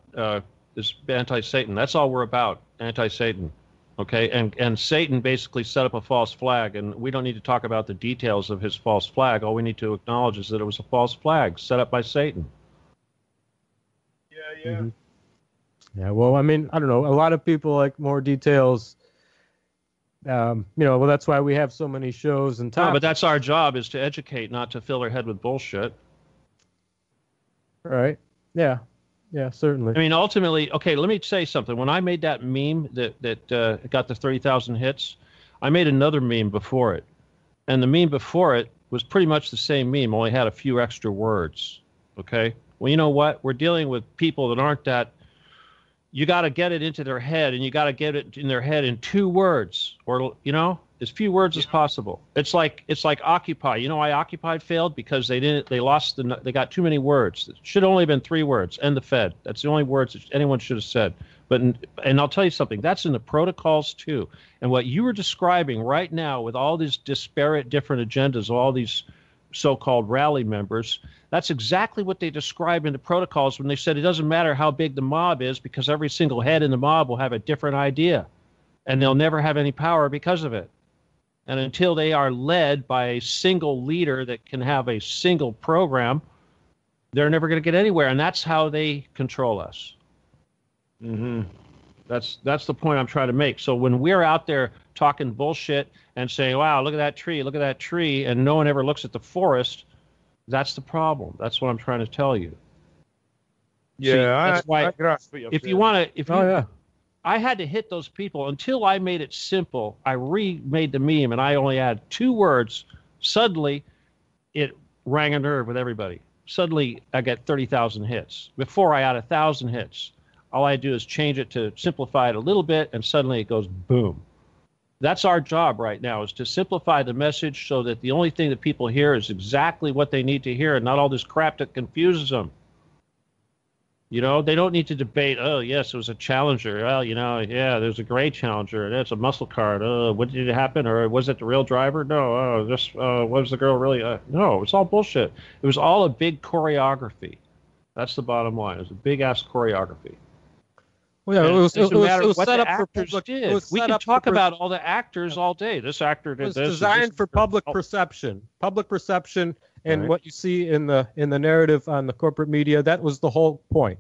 this anti-Satan. That's all we're about, anti-Satan. Okay, and Satan basically set up a false flag, and we don't need to talk about the details of his false flag. All we need to acknowledge is that it was a false flag set up by Satan. Yeah. Mhm. Yeah, well, I mean, I don't know. A lot of people like more details. Well, that's why we have so many shows and No, topics. but that's our job, is to educate, not to fill our head with bullshit. Right. Yeah. Yeah, certainly. I mean, ultimately, okay, let me say something. When I made that meme that got the 30,000 hits, I made another meme before it. And the meme before it was pretty much the same meme, only had a few extra words. Okay? Well, you know what? We're dealing with people that aren't that. You got to get it into their head, and you got to get it in their head in 2 words, or, as few words as possible. It's like Occupy. You know why Occupy failed? Because they got too many words. It should only have been 3 words. End the Fed. That's the only words that anyone should have said. And I'll tell you something. That's in the protocols too. And what you were describing right now with all these disparate different agendas, all these so-called rally members, that's exactly what they described in the protocols when they said it doesn't matter how big the mob is, because every single head in the mob will have a different idea, and they'll never have any power because of it. And until they are led by a single leader that can have a single program, they're never going to get anywhere. And that's how they control us. Mm-hmm. That's the point I'm trying to make. So when we're out there talking bullshit and saying, wow, look at that tree, and no one ever looks at the forest, that's the problem. That's what I'm trying to tell you. Yeah, See, that's why I grasp what you're if saying. you want to, Yeah. I had to hit those people until I made it simple. I remade the meme, and I only had 2 words. Suddenly, it rang a nerve with everybody. Suddenly, I got 30,000 hits. Before, I had 1,000 hits. All I do is change it to simplify it a little bit, and suddenly it goes boom. That's our job right now, is to simplify the message so that the only thing that people hear is exactly what they need to hear, and not all this crap that confuses them. They don't need to debate, oh, yes, it was a challenger. Well, yeah, there's a gray challenger. That's a muscle card. What did it happen? Or was it the real driver? No, was the girl really? No, it's all bullshit. It was all a big choreography. That's the bottom line. It was a big-ass choreography. Well, yeah, It was set set up up for public. did. We can talk about all the actors all day. This actor It did was this. designed for public perception. Public perception, and what you see in the narrative on the corporate media. That was the whole point.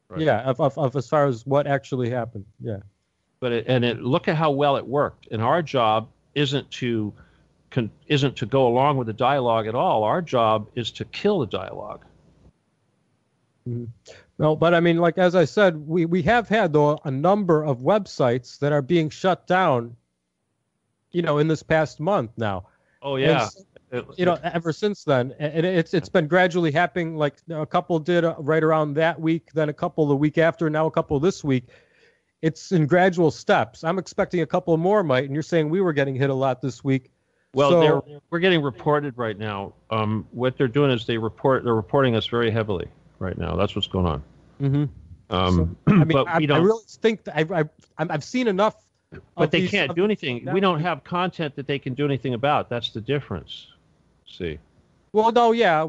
Right. Yeah, of as far as what actually happened. Yeah. But look at how well it worked. And our job isn't to go along with the dialogue at all. Our job is to kill the dialogue. Mm-hmm. No, but I mean, like as I said, we have had though a number of websites that are being shut down. In this past month now. Oh yeah. Ever since then, and it's been gradually happening. Like a couple did right around that week, then a couple the week after, now a couple this week. It's in gradual steps. I'm expecting a couple more might, and you're saying we were getting hit a lot this week. Well, we're getting reported right now. What they're doing is they're reporting us very heavily right now. That's what's going on. Mm-hmm. I mean, but I really think that I've seen enough. But they can't do anything. We don't have content that they can do anything about. That's the difference. See. Well, no, yeah.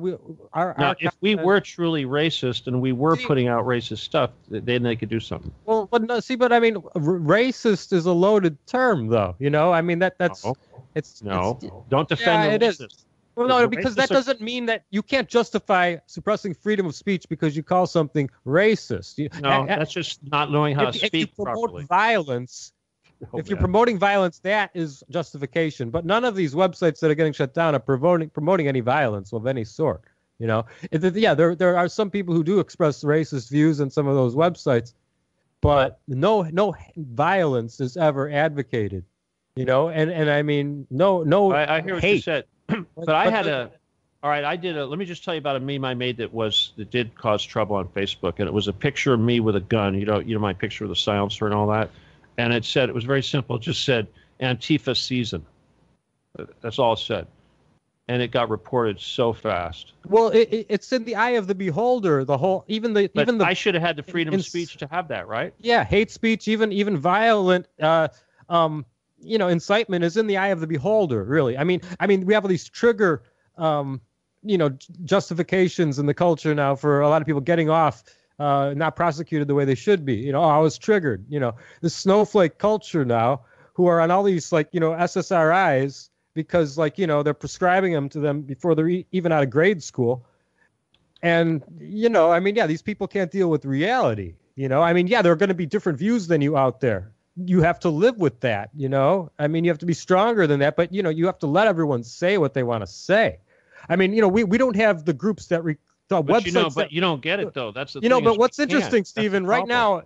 If we were truly racist and we were putting out racist stuff, then they could do something. Well, but no, see, but I mean, racist is a loaded term, though. I mean that's No. it's Don't defend yeah, the it is. racist. Well, no, because that doesn't mean that you can't justify suppressing freedom of speech because you call something racist. That's just not knowing how to speak if you promote properly. Violence. If you're promoting violence, that is justification. But none of these websites that are getting shut down are promoting any violence of any sort. There are some people who do express racist views on some of those websites, but no violence is ever advocated. And I mean no. I hear what hate. you said, but I had all right. Let me just tell you about a meme I made that did cause trouble on Facebook, and it was a picture of me with a gun. My picture with a silencer and all that. And it was very simple. It just said Antifa season. That's all it said. And it got reported so fast. Well, it's in the eye of the beholder. I should have had the freedom of speech to have that, right? Yeah, hate speech, even violent, incitement is in the eye of the beholder. Really, I mean, we have all these trigger, justifications in the culture now for a lot of people getting off. Not prosecuted the way they should be. I was triggered. The snowflake culture now, who are on all these like, SSRIs because like, they're prescribing them to them before they're even out of grade school. And, I mean, yeah, these people can't deal with reality. I mean, yeah, there are going to be different views than you out there. You have to live with that, I mean, you have to be stronger than that, but, you have to let everyone say what they want to say. I mean, we don't have the groups that websites. But you don't get it, though. That's the thing. But what's interesting, Stephen, right now,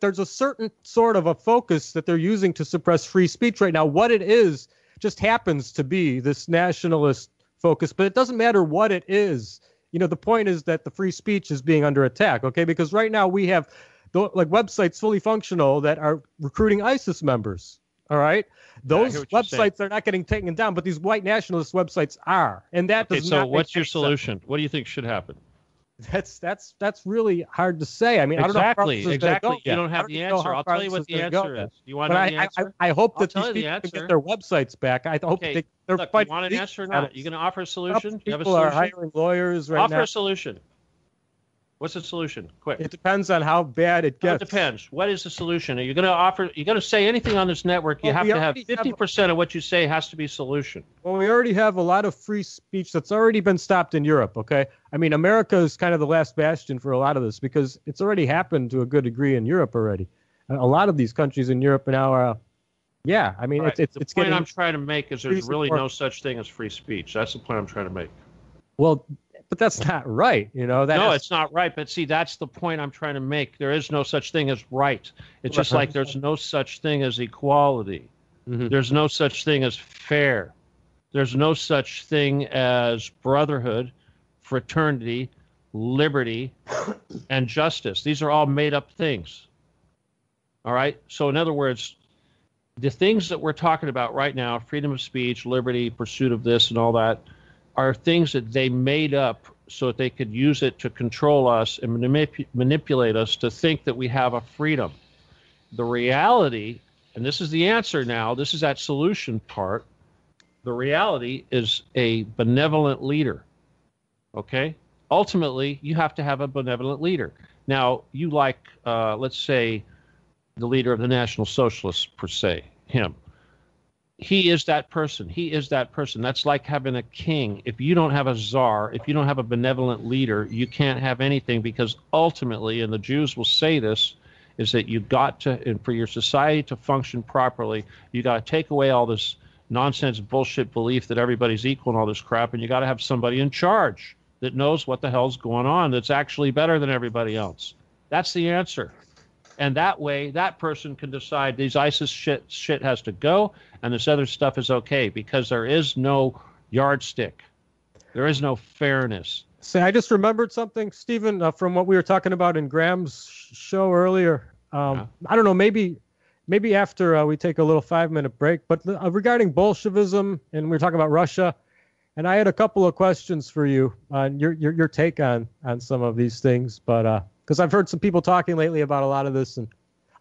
there's a certain sort of a focus that they're using to suppress free speech right now. What it is just happens to be this nationalist focus, but it doesn't matter what it is. The point is that the free speech is being under attack, okay? Because right now we have websites fully functional that are recruiting ISIS members, all right? Those websites are not getting taken down, but these white nationalist websites are. And that does not. So what's your solution? What do you think should happen? That's really hard to say. I mean, exactly. I don't know how far You don't have the answer. I'll tell you what the answer is. You want to know the answer? I hope that these people can get their websites back. I hope they're look, you want an answer or not? Are you going to offer a solution? Do you have a people solution? Are hiring lawyers right now. Offer a solution. What's the solution? Quick. It depends on how bad it gets. It depends. What is the solution? Are you going to offer? You're going to say anything on this network? You have to have 50% of what you say has to be solution. Well, we already have a lot of free speech that's already been stopped in Europe. Okay, I mean, America is kind of the last bastion for a lot of this because it's already happened to a good degree in Europe already. A lot of these countries in Europe now are. Yeah, I mean, right. it's the point I'm trying to make is there's really no such thing as free speech. That's the point I'm trying to make. Well, but that's not right, No, it's not right. But see, that's the point I'm trying to make. There is no such thing as right. It's just like there's no such thing as equality. Mm-hmm. There's no such thing as fair. There's no such thing as brotherhood, fraternity, liberty, and justice. These are all made up things. All right? So in other words, the things that we're talking about right now, freedom of speech, liberty, pursuit of this and all that, are things that they made up so that they could use it to control us and manipulate us to think that we have a freedom. The reality, and this is the answer now, this is that solution part, the reality is a benevolent leader, okay? Ultimately, you have to have a benevolent leader. Now, you like, let's say, the leader of the National Socialists, per se, him. He is that person. He is that person. That's like having a king. If you don't have a czar, if you don't have a benevolent leader, you can't have anything because ultimately, and the Jews will say this, is that you got to, and for your society to function properly, you got to take away all this nonsense bullshit belief that everybody's equal and all this crap, and you got to have somebody in charge that knows what the hell's going on, that's actually better than everybody else. That's the answer. And that way, that person can decide these ISIS shit has to go, and this other stuff is okay, because there is no yardstick. There is no fairness. Say, I just remembered something, Stephen, from what we were talking about in Graham's show earlier. I don't know, maybe after we take a little 5-minute break, but regarding Bolshevism, and we were talking about Russia, and I had a couple of questions for you on your take on some of these things, but because I've heard some people talking lately about a lot of this, and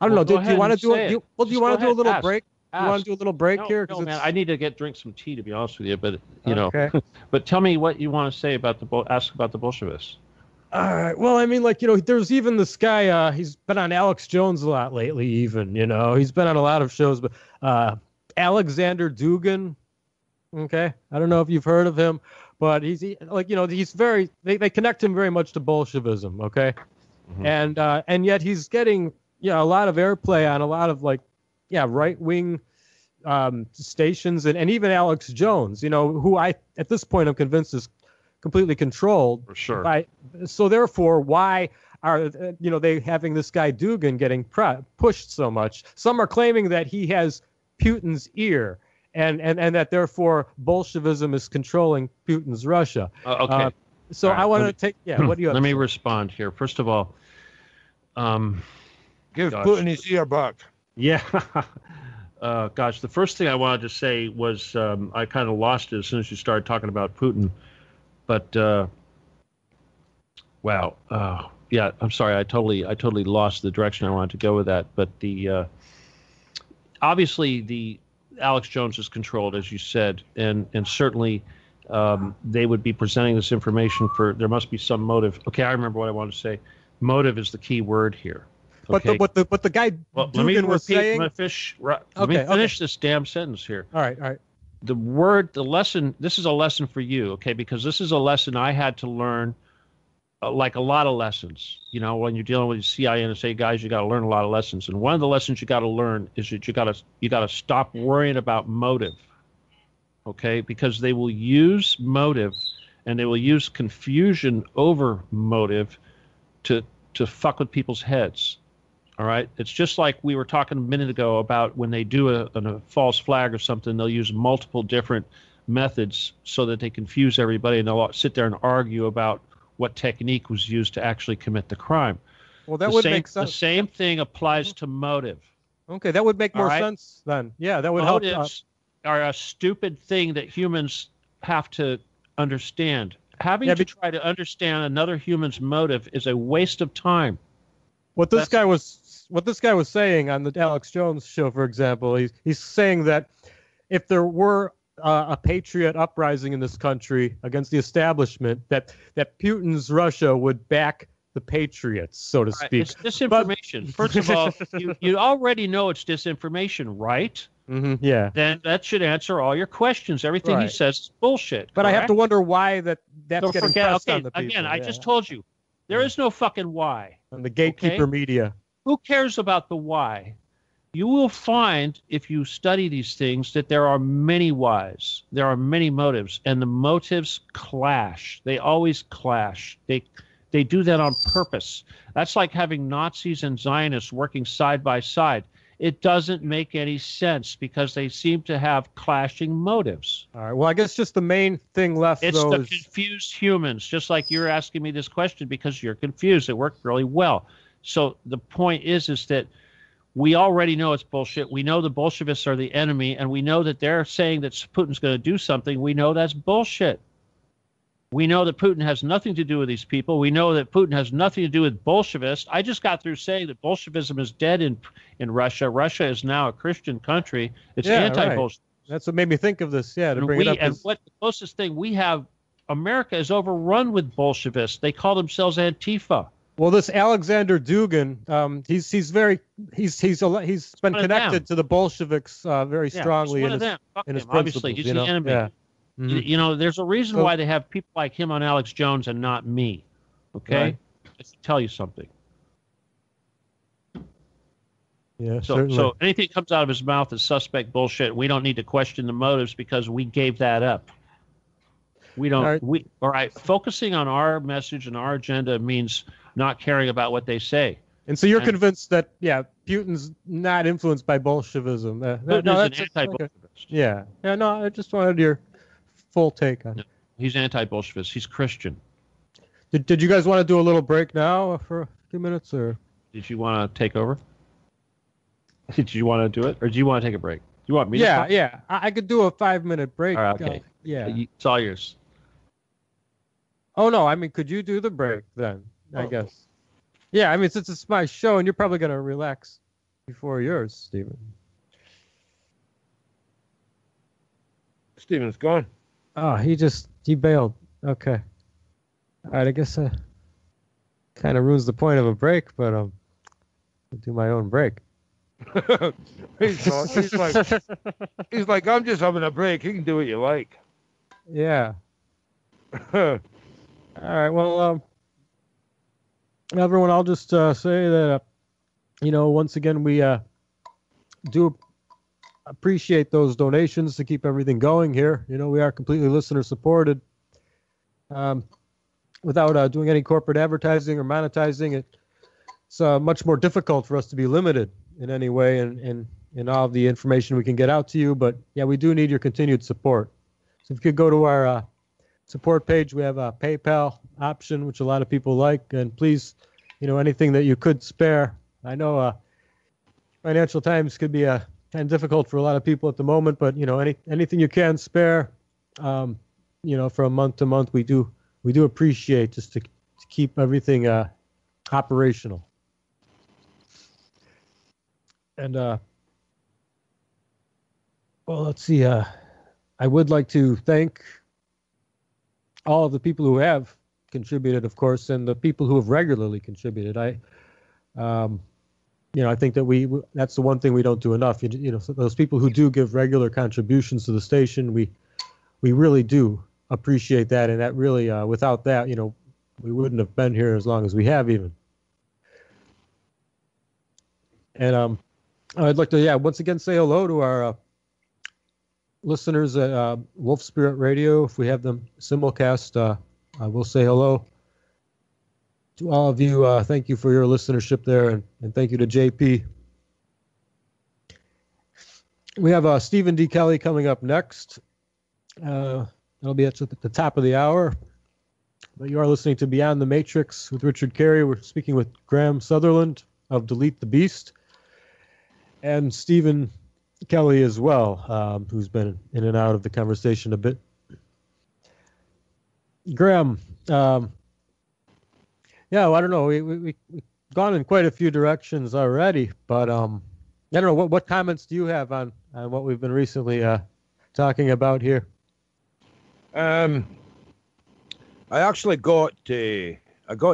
I don't know. Do you want to do it? Do you want to do a little break? You want to do a little break here? No, man. I need to drink some tea, to be honest with you. But okay. But tell me what you want to say about ask about the Bolshevists. All right. Well, I mean, there's even this guy. He's been on Alex Jones a lot lately. Even he's been on a lot of shows. But Alexander Dugin. Okay, I don't know if you've heard of him, but he's very. They connect him very much to Bolshevism. Okay. Mm-hmm. And yet he's getting a lot of airplay on a lot of right wing stations and even Alex Jones, who I at this point I'm convinced is completely controlled. For sure. So therefore, why are they having this guy Dugin getting pushed so much? Some are claiming that he has Putin's ear and that therefore Bolshevism is controlling Putin's Russia. Okay. So right. I want to take. Yeah. What do you? Let me respond here. First of all, give Putin his ear back. Yeah. The first thing I wanted to say was I kind of lost it as soon as you started talking about Putin. But wow. Yeah. I'm sorry. I totally lost the direction I wanted to go with that. But obviously the Alex Jones is controlled, as you said, and certainly. They would be presenting this information there must be some motive. Okay, I remember what I wanted to say. Motive is the key word here. But Okay. the guy Well, let me Dugan was repeat. saying. Let me finish this damn sentence here. All right. The lesson. This is a lesson for you, okay? Because this is a lesson I had to learn, like a lot of lessons. You know, when you're dealing with CIA and NSA guys, you got to learn a lot of lessons. And one of the lessons you got to learn is that you got to stop worrying about motive, okay? Because they will use motive, and they will use confusion over motive to fuck with people's heads. All right. It's just like we were talking a minute ago about when they do a false flag or something, they'll use multiple different methods so that they confuse everybody, and they'll sit there and argue about what technique was used to actually commit the crime. Well, that would make sense. The same thing applies to motive. Okay, that would make more sense then. Yeah, that would help. Motives are a stupid thing that humans have to understand. Having to try to understand another human's motive is a waste of time. What this guy was saying on the Alex Jones show, for example, he's saying that if there were a patriot uprising in this country against the establishment, that Putin's Russia would back the patriots, so to speak. It's disinformation. First of all, you already know it's disinformation, right? Mm-hmm, yeah. Then that should answer all your questions. Everything he says is bullshit. But correct? I have to wonder why that's getting pressed on the people. Again, I just told you. There is no fucking why. And the gatekeeper media. Who cares about the why? You will find, if you study these things, that there are many whys. There are many motives, and the motives clash. They always clash. They do that on purpose. That's like having Nazis and Zionists working side by side. It doesn't make any sense because they seem to have clashing motives. All right. Well, I guess just the main thing left, it's the confused humans, just like you're asking me this question because you're confused. It worked really well. So the point is that we already know it's bullshit. We know the Bolsheviks are the enemy, and we know that they're saying that Putin's going to do something. We know that's bullshit. We know that Putin has nothing to do with these people. We know that Putin has nothing to do with Bolshevists. I just got through saying that Bolshevism is dead in Russia. Russia is now a Christian country. It's anti-Bolshevik. Right. That's what made me think of this. Yeah, to bring it up. And what the closest thing we have, America is overrun with Bolshevists. They call themselves Antifa. Well, this Alexander Dugin, he's been connected to the Bolsheviks very strongly in his principles. Obviously, he's the enemy. Yeah. Mm-hmm. You know, there's a reason why they have people like him on Alex Jones and not me. Okay? Right. I should tell you something. Yeah, so anything that comes out of his mouth is suspect bullshit. We don't need to question the motives because we gave that up. We don't. All right. Focusing on our message and our agenda means not caring about what they say. And so you're convinced that Putin's not influenced by Bolshevism. Putin is an anti-Bolshevist. Yeah. No, I just wanted your full take on it. He's anti-Bolshevist. He's Christian. Did you guys want to do a little break now for a few minutes, or did you want to take over? Did you want to do it, or do you want to take a break? Do you want me to talk? Yeah. I could do a 5-minute break. All right, okay. It's all yours. Oh, no. I mean, could you do the break then, I guess? Yeah, I mean, since it's my show, and you're probably going to relax before yours, Stephen. Stephen's gone. Oh, he bailed. Okay. All right, I guess kind of ruins the point of a break, but I'll do my own break. he's like, I'm just having a break. You can do what you like. Yeah. All right, well, everyone, I'll just say that, once again, we do appreciate those donations to keep everything going here. We are completely listener supported. Without doing any corporate advertising or monetizing, it's much more difficult for us to be limited in any way in all of the information we can get out to you. But yeah, we do need your continued support. So if you could go to our support page, we have a PayPal option, which a lot of people like. And please, anything that you could spare. I know financial times could be kind of difficult for a lot of people at the moment, but anything you can spare, from month to month, we do appreciate just to keep everything operational. And well, let's see. I would like to thank all of the people who have contributed, of course, and the people who have regularly contributed. I think that that's the one thing we don't do enough. So those people who do give regular contributions to the station, we really do appreciate that. And that really, without that, we wouldn't have been here as long as we have even. And I'd like to, once again say hello to our listeners at Wolf Spirit Radio. If we have them simulcast, I will say hello to all of you. Thank you for your listenership there, and thank you to JP. We have Stephen D. Kelly coming up next. That'll be at the top of the hour. But you are listening to Beyond the Matrix with Richard Kary. We're speaking with Graham Sutherland of Delete the Beast, and Stephen Kelly as well, who's been in and out of the conversation a bit. Graham, I don't know. We've gone in quite a few directions already, but I don't know. What comments do you have on what we've been recently talking about here? I actually got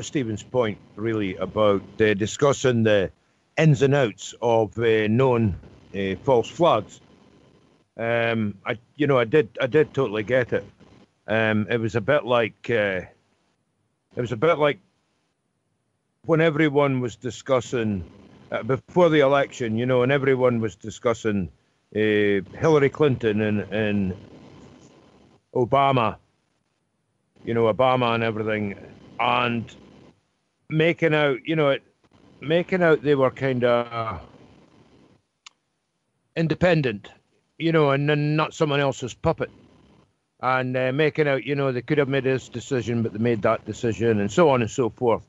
Stephen's point really about discussing the ins and outs of known false flags. I did totally get it. It was a bit like when everyone was discussing before the election, and everyone was discussing Hillary Clinton and Obama, Obama and everything, and making out they were kind of independent, and then not someone else's puppet, and making out, they could have made this decision, but they made that decision, and so on and so forth.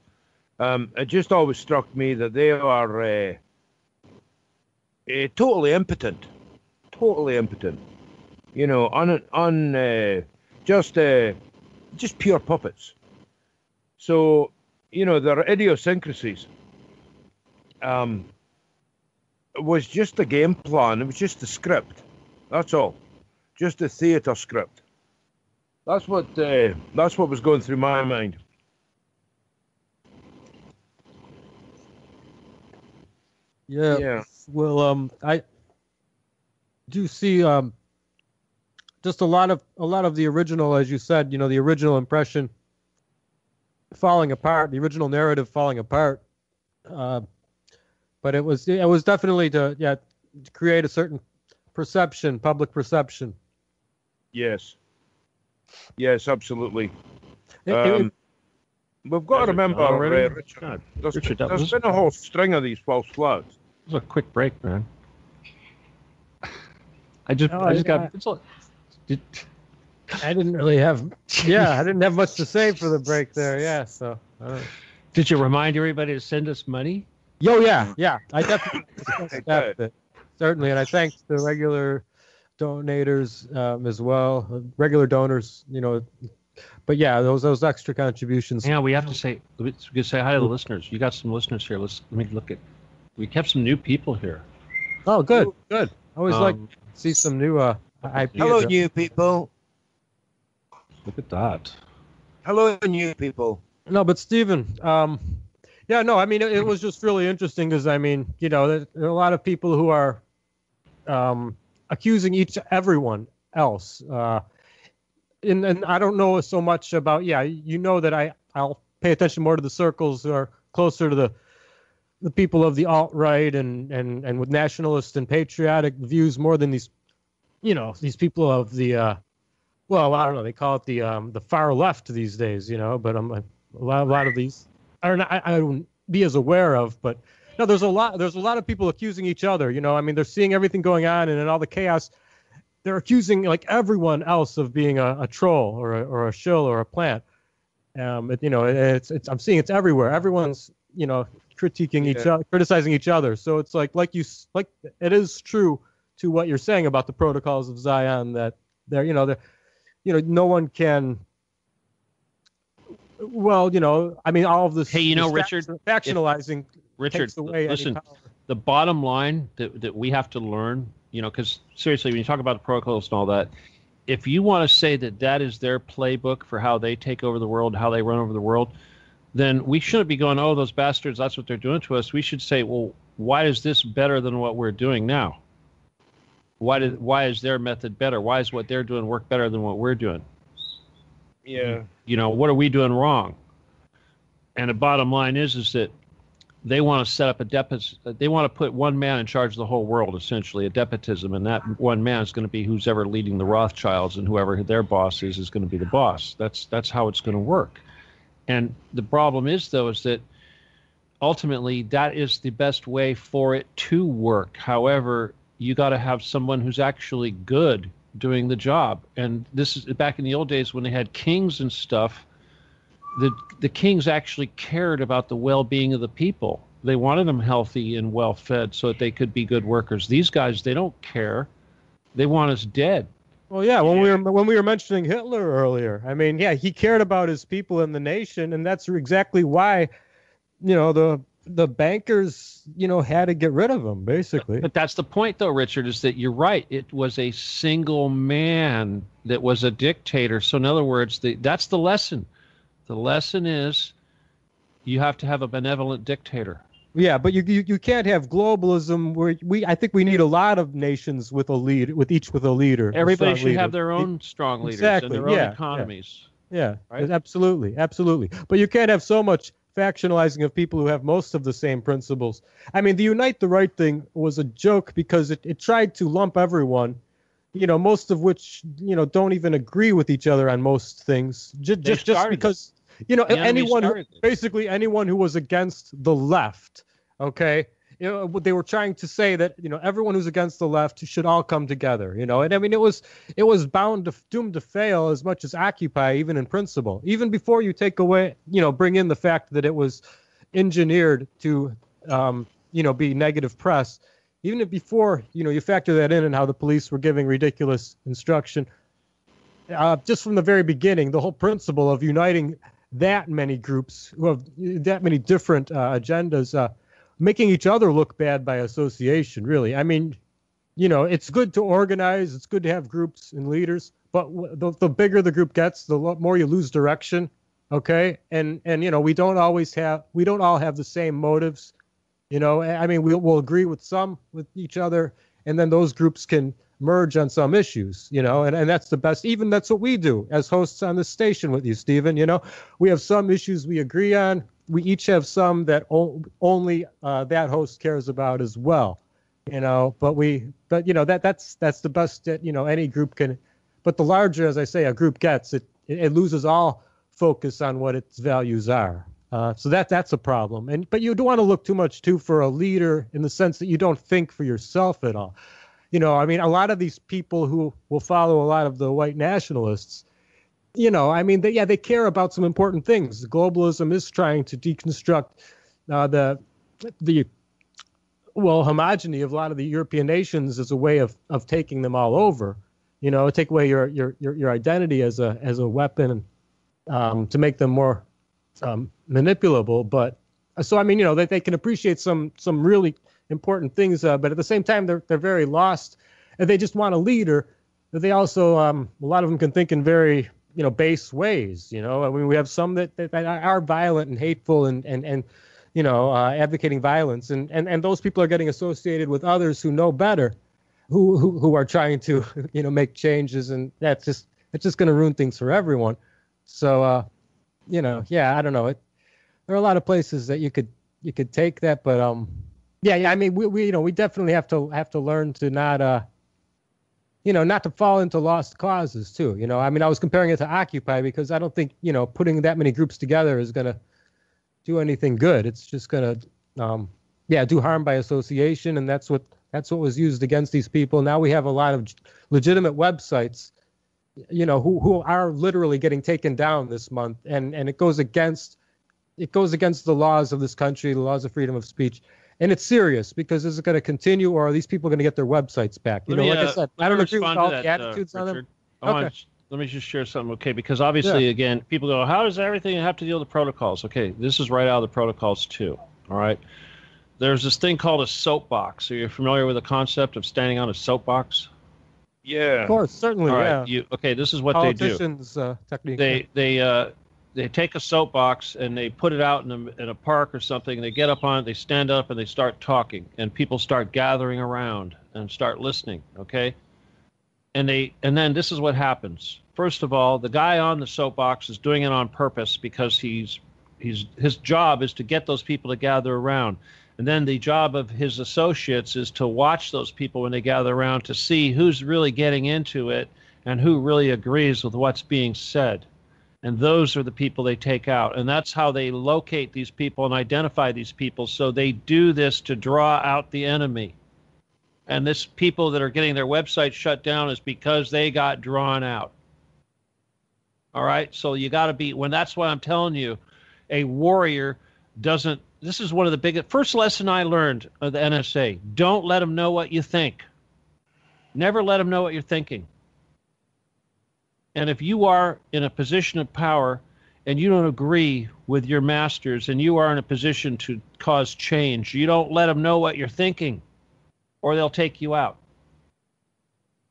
It just always struck me that they are totally impotent, just pure puppets. So, their idiosyncrasies was just a game plan. It was just a script. That's all. Just a theatre script. That's what was going through my mind. Yeah. Well, I do see just a lot of the original, as you said, the original impression falling apart, the original narrative falling apart. But it was definitely to create a certain perception, public perception. Yes, absolutely. We've got to remember, Richard, there's been a whole string of these false flags. It was a quick break, man. I didn't really have. I didn't have much to say for the break there. Yeah. So. Did you remind everybody to send us money? Yeah. I definitely discussed that, certainly, and I thanked the regular donators as well, regular donors. But yeah, those extra contributions. Yeah, we have to say hi to the listeners. You got some listeners here. Let me look at. We kept some new people here. Oh, good. I always like to see some new IP. Hello, new people. Look at that. Hello, new people. No, but Stephen, it was just really interesting because, there are a lot of people who are accusing everyone else. And I don't know so much about, that I'll pay attention more to the circles who are closer to the people of the alt-right and with nationalist and patriotic views more than these people of the, I don't know, they call it the far left these days, but a lot of these I wouldn't be as aware of, but no, there's a lot of people accusing each other, they're seeing everything going on and in all the chaos. They're accusing everyone else of being a troll or a shill or a plant. I'm seeing it's everywhere. Everyone's critiquing each other, criticizing each other. So it's like it is true to what you're saying about the protocols of Zion that no one can. Well, all of this. Hey, Richard, factionalizing. Richard, takes away listen. The bottom line that we have to learn. Because seriously, when you talk about the protocols and all that, if you want to say that is their playbook for how they take over the world, how they run over the world, then we shouldn't be going, oh, those bastards, that's what they're doing to us. We should say, well, why is this better than what we're doing now? Why is their method better? Why is what they're doing work better than what we're doing? Yeah. You know, what are we doing wrong? And the bottom line is that they want to set up a deposit. They want to put one man in charge of the whole world, essentially, a despotism, and that one man is going to be who's ever leading the Rothschilds, and whoever their boss is going to be the boss. That's how it's going to work. And the problem is, though, is that ultimately that is the best way for it to work. However, you got to have someone who's actually good doing the job. And this is back in the old days when they had kings and stuff. The kings actually cared about the well-being of the people. They wanted them healthy and well-fed so that they could be good workers. These guys, they don't care. They want us dead. Well, yeah, when we were mentioning Hitler earlier, I mean, yeah, he cared about his people and the nation, and that's exactly why, you know, the bankers, you know, had to get rid of him, basically. But that's the point, though, Richard, is that you're right. It was a single man that was a dictator. So, in other words, that's the lesson. The lesson is you have to have a benevolent dictator. Yeah, but you can't have globalism where I think we need a lot of nations with a lead, each with a leader. Everybody should have their own strong leaders and their own economies. Yeah, right? Absolutely. But you can't have so much factionalizing of people who have most of the same principles. I mean, the Unite the Right thing was a joke because it tried to lump everyone, you know, most of which, you know, don't even agree with each other on most things. Just because, you know, basically anyone who was against the left, okay, you know, they were trying to say that, you know, everyone who's against the left should all come together, you know. And I mean, it was doomed to fail as much as Occupy, even in principle, even before you take away, you know, bring in the fact that it was engineered to, you know, be negative press. Even if before, you know, you factor that in and how the police were giving ridiculous instruction, just from the very beginning, the whole principle of uniting that many groups who have that many different agendas, making each other look bad by association, really. I mean, you know, it's good to organize. It's good to have groups and leaders. But the bigger the group gets, the more you lose direction. Okay. And you know, we don't all have the same motives. You know, I mean, we'll agree with each other, and then those groups can merge on some issues, you know, and that's the best. Even that's what we do as hosts on this station with you, Stephen. You know, we have some issues we agree on. We each have some that only that host cares about as well, you know. But you know, that's the best that, you know, any group can. But the larger, as I say, a group gets, it loses all focus on what its values are. So that's a problem. But you don't want to look too much too for a leader in the sense that you don't think for yourself at all. You know, I mean, a lot of these people who will follow a lot of the white nationalists, you know, I mean, they care about some important things. Globalism is trying to deconstruct the homogeny of a lot of the European nations as a way of taking them all over. You know, take away your identity as a weapon to make them more manipulable. But so I mean, you know, they can appreciate some really important things, but at the same time they're very lost, and they just want a leader. But they also a lot of them can think in very, you know, base ways. You know, I mean, we have some that are violent and hateful and you know, advocating violence, and those people are getting associated with others who know better, who are trying to, you know, make changes, and it's just going to ruin things for everyone. So you know, yeah, I don't know. There are a lot of places that you could take that, but yeah. I mean, we definitely have to learn to not you know, not to fall into lost causes too. You know, I mean, I was comparing it to Occupy because I don't think, you know, putting that many groups together is going to do anything good. It's just going to do harm by association, and that's what was used against these people. Now we have a lot of legitimate websites, you know, who are literally getting taken down this month, and it goes against the laws of this country, the laws of freedom of speech. And it's serious because is it going to continue, or are these people going to get their websites back? You know, like I said, I don't agree with all the attitudes on them. Okay. Let me just share something, okay? Because obviously, again, people go, how does everything have to deal with the protocols? Okay, this is right out of the protocols too, all right? There's this thing called a soapbox. Are you familiar with the concept of standing on a soapbox? Yeah. Of course, certainly, all right, yeah. Okay, this is what they do. Politicians' technique. they take a soapbox and they put it out in a park or something. They get up on it, they stand up, and they start talking, and people start gathering around and start listening. Okay, and then this is what happens. First of all, the guy on the soapbox is doing it on purpose because his job is to get those people to gather around. And then the job of his associates is to watch those people when they gather around to see who's really getting into it and who really agrees with what's being said. And those are the people they take out. And that's how they locate these people and identify these people. So they do this to draw out the enemy. And this people that are getting their website shut down is because they got drawn out. All right? So you got to be, that's why I'm telling you, a warrior doesn't. This is one of the biggest. First lesson I learned of the NSA: don't let them know what you think. Never let them know what you're thinking. And if you are in a position of power and you don't agree with your masters and you are in a position to cause change, you don't let them know what you're thinking, or they'll take you out.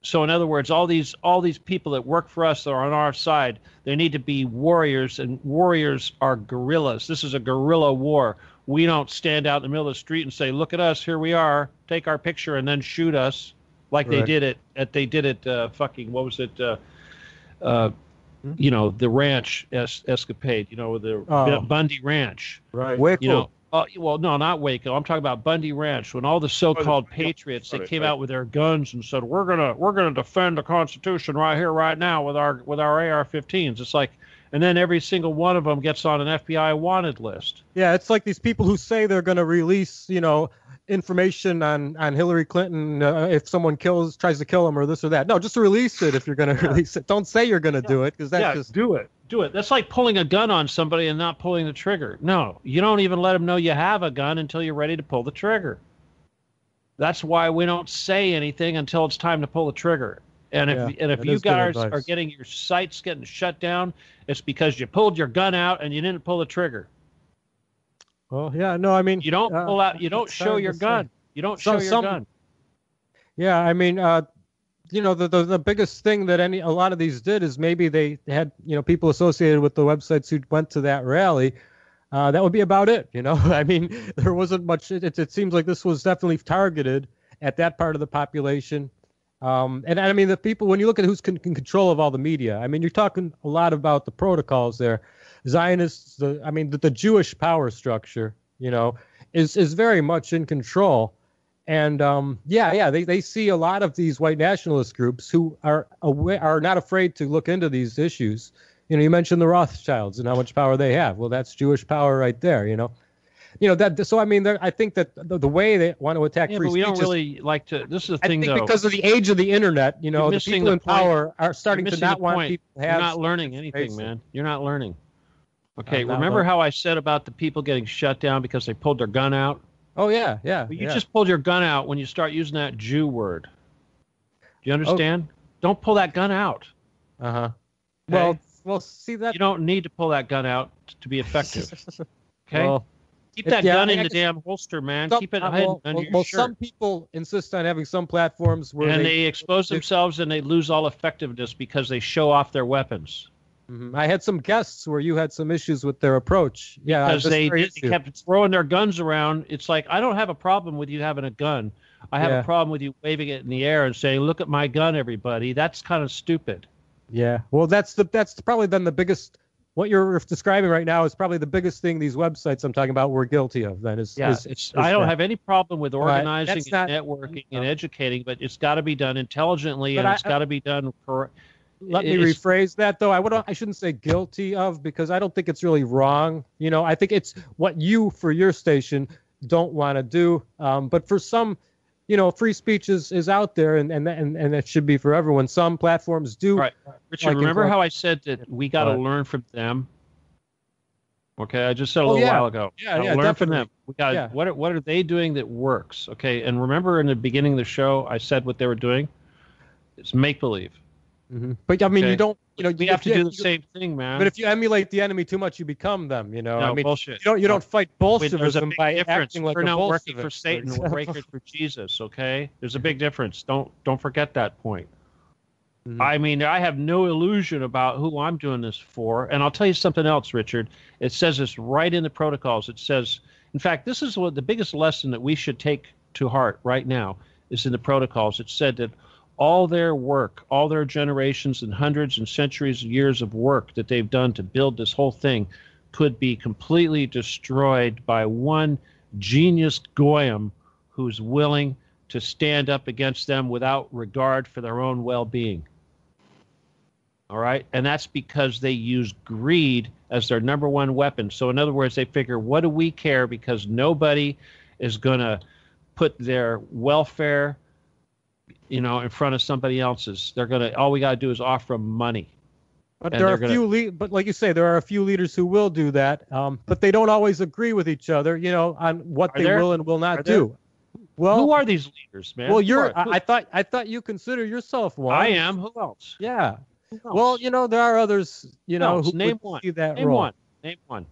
So in other words, all these people that work for us that are on our side, they need to be warriors, and warriors are guerrillas. This is a guerrilla war. We don't stand out in the middle of the street and say, "Look at us, here we are, take our picture," and then shoot us like Right. they did it. Fucking what was it? You know, the ranch escapade. You know, the Bundy Ranch. Right. Waco. You know. Well, no, not Waco. I'm talking about Bundy Ranch, when all the so-called patriots that came out with their guns and said, "We're gonna defend the Constitution right here, right now, with our AR-15s." It's like, and then every single one of them gets on an FBI wanted list. Yeah, it's like these people who say they're going to release, information on Hillary Clinton if someone tries to kill him or this or that. No, just release it if you're going to release it. Don't say you're going to do it, because that's just do it. Do it. That's like pulling a gun on somebody and not pulling the trigger. No, you don't even let them know you have a gun until you're ready to pull the trigger. That's why we don't say anything until it's time to pull the trigger. And if you guys are getting your sites getting shut down, it's because you pulled your gun out and you didn't pull the trigger. Well, yeah, no, I mean, you don't pull out. You don't show your gun. You don't show your gun. Yeah, I mean, the biggest thing that a lot of these did is maybe they had people associated with the websites who went to that rally. That would be about it. I mean, there wasn't much. It seems like this was definitely targeted at that part of the population. And I mean, the people, when you look at who's in control of all the media, I mean, you're talking a lot about the protocols there. Zionists, the Jewish power structure, is very much in control. And they see a lot of these white nationalist groups who are not afraid to look into these issues. You mentioned the Rothschilds and how much power they have. Well, that's Jewish power right there. So I mean, I think that the way they want to attack free but we speech don't really like to. This is the thing, I think though. because of the age of the internet, the people in power are starting to not want people to have. You're not learning anything, man. You're not learning. Okay, not remember how I said about the people getting shut down because they pulled their gun out? Oh yeah. Well, you just pulled your gun out when you start using that Jew word. Do you understand? Don't pull that gun out. Uh-huh. Okay? Well, see that. You don't need to pull that gun out to be effective. Okay? Well, keep that gun in the damn holster, man. Keep it hidden under your shirt. Some people insist on having some platforms where they expose themselves and they lose all effectiveness because they show off their weapons. Mm-hmm. I had some guests where you had some issues with their approach. Yeah, because they kept throwing their guns around. It's like, I don't have a problem with you having a gun. I have a problem with you waving it in the air and saying, "Look at my gun, everybody." That's kind of stupid. Yeah. Well, that's probably been the biggest. What you're describing right now is probably the biggest thing these websites I'm talking about were guilty of. Then I don't have any problem with organizing and networking and educating, but it's got to be done intelligently and it's got to be done correct. Let me rephrase that, though. I shouldn't say guilty of, because I don't think it's really wrong. I think it's what you, for your station, don't want to do. But for some, free speech is out there, and it should be for everyone. Some platforms do. Right. Richard, remember how I said that we got to learn from them? Okay, I just said a little while ago. Yeah, learn definitely. from them. We got what are they doing that works? Okay, and remember in the beginning of the show, I said what they were doing. It's make believe. Mm-hmm. But I mean, you don't. We have to do the same thing, man. But if you emulate the enemy too much, you become them. No, I mean, bullshit. You don't fight Bolshevism by difference. acting like we're a not Bolshevik. Working for Satan. We're working for Jesus. Okay, there's a big difference. Don't forget that point. Mhm. I mean, I have no illusion about who I'm doing this for. And I'll tell you something else, Richard. It says this right in the protocols. It says, in fact, this is what the biggest lesson that we should take to heart right now is in the protocols. It said that all their work, all their generations and hundreds and centuries of years of work that they've done to build this whole thing could be completely destroyed by one genius goyim who's willing to stand up against them without regard for their own well-being. All right. And that's because they use greed as their number one weapon. So in other words, they figure, what do we care? Because nobody is going to put their welfare, in front of somebody else's. They're going to, all we got to do is offer them money. But And there are they're a few, but like you say, there are a few leaders who will do that, but they don't always agree with each other, on what they will and will not do. Well, who are these leaders, man? well, I thought you consider yourself one. I am. Who else? Yeah. Who else? Well, there are others, who Name would one. see that Name role. one. Name one.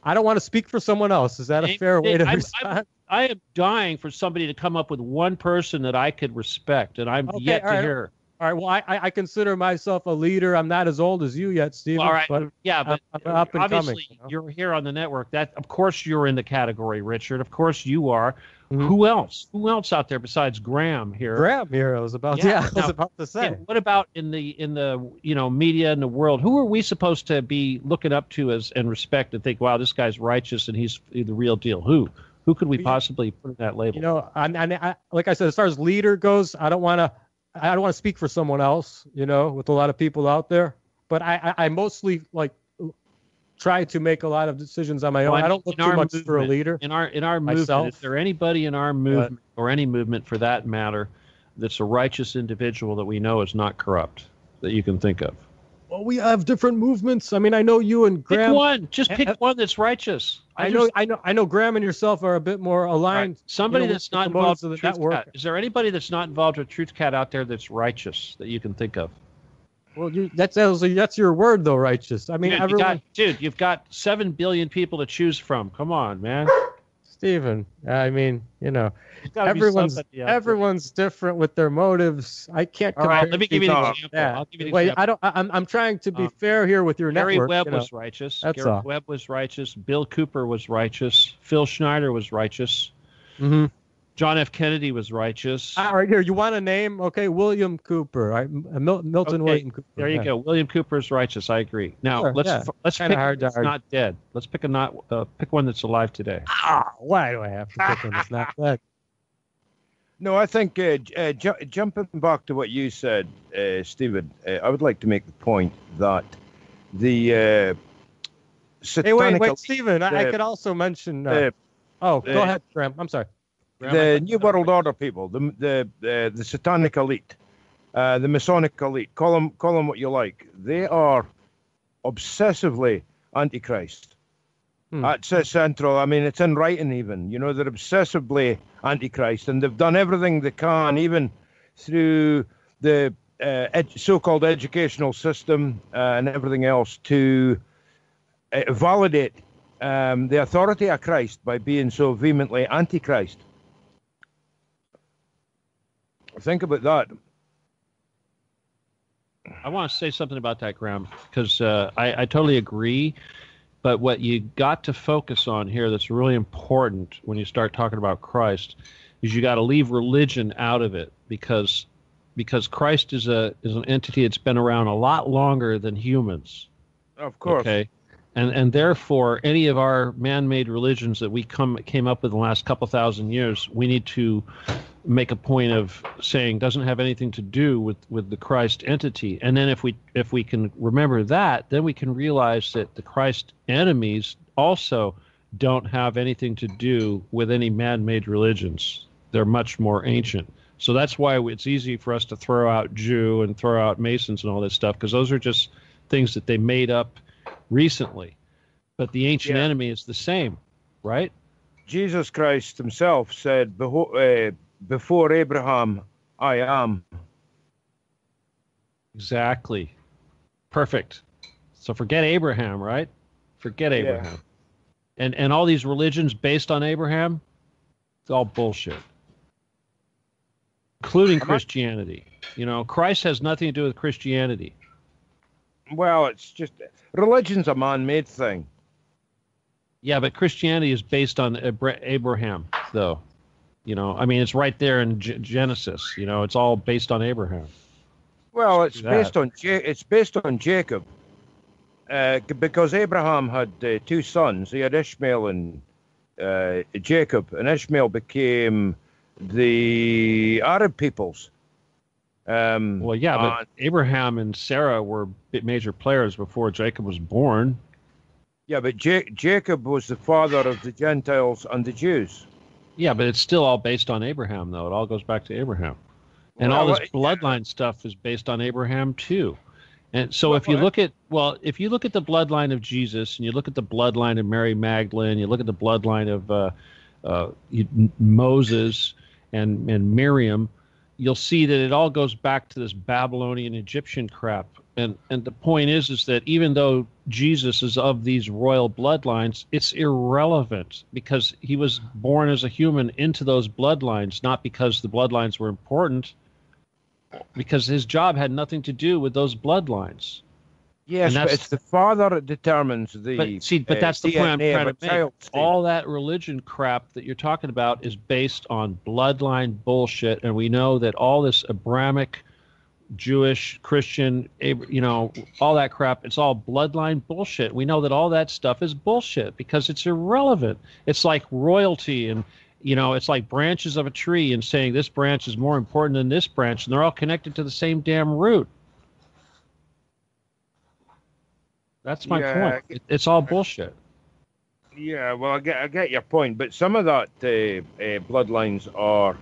I don't want to speak for someone else. Is that a fair way to respond? I am dying for somebody to come up with one person that I could respect, and I'm yet to hear. All right. Well, I consider myself a leader. I'm not as old as you yet, Stephen. All right. But yeah, but I'm up and obviously coming. you're here on the network. That, of course, you're in the category, Richard. Of course you are. Mhm. Who else? Who else out there besides Graham here? Graham here. I was about. Yeah, I was about to say. Yeah, what about in the media and the world? Who are we supposed to be looking up to and respect and think, wow, this guy's righteous and he's the real deal? Who could we possibly put in that label? I like I said, as far as leader goes, I don't want to speak for someone else, with a lot of people out there. But I mostly try to make a lot of decisions on my own. I don't look too much for a leader. In our myself. movement, is there anybody in our movement or any movement for that matter that's a righteous individual that we know is not corrupt that you can think of? Well, we have different movements. I mean, I know you and Graham. Pick one. Just pick one that's righteous. I know Graham and yourself are a bit more aligned. Right. Somebody that's not involved with Truth Truth Cat. Cat. Is there anybody that's not involved with Truth Cat out there that's righteous that you can think of? Well, that's your word, though, righteous. I mean, everyone. You've got 7 billion people to choose from. Come on, man. Stephen, I mean, everyone's different with their motives. I can't compare. All right, let me give you an example. I'll give you an example. I'm trying to be fair here with your Gary network. Webb was righteous. That's Gary all. Webb was righteous. Bill Cooper was righteous. Phil Schneider was righteous. Mm-hmm. John F. Kennedy was righteous. All right, here, you want a name? Okay, William Cooper. Right? Milton Okay, William Cooper. There you go. William Cooper is righteous. I agree. Now Sure, let's pick hard to one that's not dead. Let's pick pick one that's alive today. Why do I have to pick one that's not dead? No, I think jumping back to what you said, Stephen, I would like to make the point that the satanic... Wait, Stephen, I could also mention... go ahead, Graham. I'm sorry. The New World Order people, the satanic elite, the Masonic elite, call them what you like. They are obsessively Antichrist. That's central. I mean, it's in writing even. They're obsessively Antichrist, and they've done everything they can, even through the so-called educational system and everything else, to validate the authority of Christ by being so vehemently Antichrist. Think about that. I want to say something about that, Graham, because I totally agree. But what you got to focus on here that's really important when you start talking about Christ is you got to leave religion out of it because Christ is an entity that's been around a lot longer than humans. Of course. Okay. And therefore, any of our man-made religions that we came up with in the last couple thousand years, we need to make a point of saying doesn't have anything to do with the Christ entity. And then if we can remember that, then we can realize that the Christ enemies also don't have anything to do with any man-made religions. They're much more ancient. So that's why it's easy for us to throw out Jew and throw out Masons and all this stuff, because those are just things that they made up recently. But the ancient enemy is the same, right? Jesus Christ himself said, before Abraham, I am. Exactly. Perfect. So forget Abraham, right? Forget Abraham. And all these religions based on Abraham, it's all bullshit. including Christianity. You know, Christ has nothing to do with Christianity. Well, it's just religion's a man-made thing. Yeah, but Christianity is based on Abraham, though. You know, I mean, it's right there in Genesis. You know, it's all based on Abraham. Well, it's based on Jacob, because Abraham had two sons. He had Ishmael and Jacob, and Ishmael became the Arab peoples. Well, yeah, but Abraham and Sarah were major players before Jacob was born. Yeah, but Jacob was the father of the Gentiles and the Jews. Yeah, but it's still all based on Abraham, though. It all goes back to Abraham. And all this bloodline stuff is based on Abraham, too. And so if you look at the bloodline of Jesus, and you look at the bloodline of Mary Magdalene, you look at the bloodline of Moses and Miriam, you'll see that it all goes back to this Babylonian Egyptian crap. And the point is that even though Jesus is of these royal bloodlines, it's irrelevant because he was born as a human into those bloodlines, not because the bloodlines were important, because his job had nothing to do with those bloodlines. Yes, but it's the father that determines the. But that's the point I'm trying to make. State. All that religion crap that you're talking about is based on bloodline bullshit, and we know that all this Abrahamic, Jewish, Christian, you know, all that crap, it's all bloodline bullshit. We know that all that stuff is bullshit because it's irrelevant. It's like royalty, and you know, it's like branches of a tree and saying this branch is more important than this branch, and they're all connected to the same damn root. That's my point. It's all bullshit. Yeah, well, I get your point, but some of that bloodlines are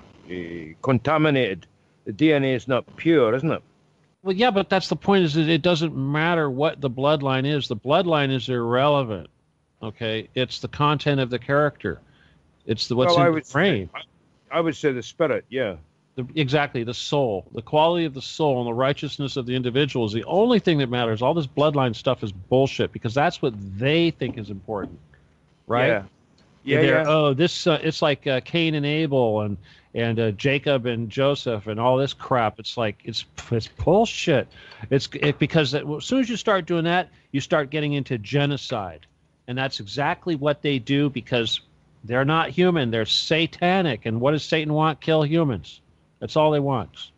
contaminated. The DNA is not pure, isn't it? Well, yeah, but that's the point. Is that it doesn't matter what the bloodline is. The bloodline is irrelevant. Okay, it's the content of the character. It's what's in the brain. I would say the spirit. Yeah. Exactly, the soul, the quality of the soul, and the righteousness of the individual is the only thing that matters. All this bloodline stuff is bullshit because that's what they think is important, right? Yeah. Oh, this it's like Cain and Abel and Jacob and Joseph and all this crap. It's like it's bullshit. Because as soon as you start doing that, you start getting into genocide, and that's exactly what they do because they're not human. They're satanic, and what does Satan want? Kill humans. That's all they want.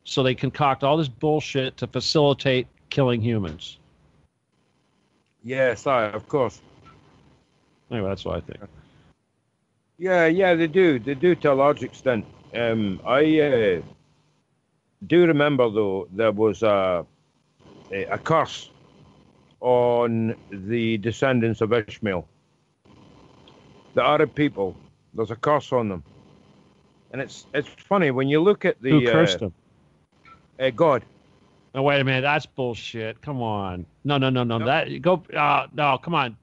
So they concoct all this bullshit to facilitate killing humans. Yes, of course. Anyway, that's what I think. Yeah, they do. They do to a large extent. I do remember, though, there was a curse on the descendants of Ishmael. The Arab people, there's a curse on them. And it's funny when you look at the who cursed them? God. No, wait a minute. That's bullshit. Come on. No. That go. No, come on.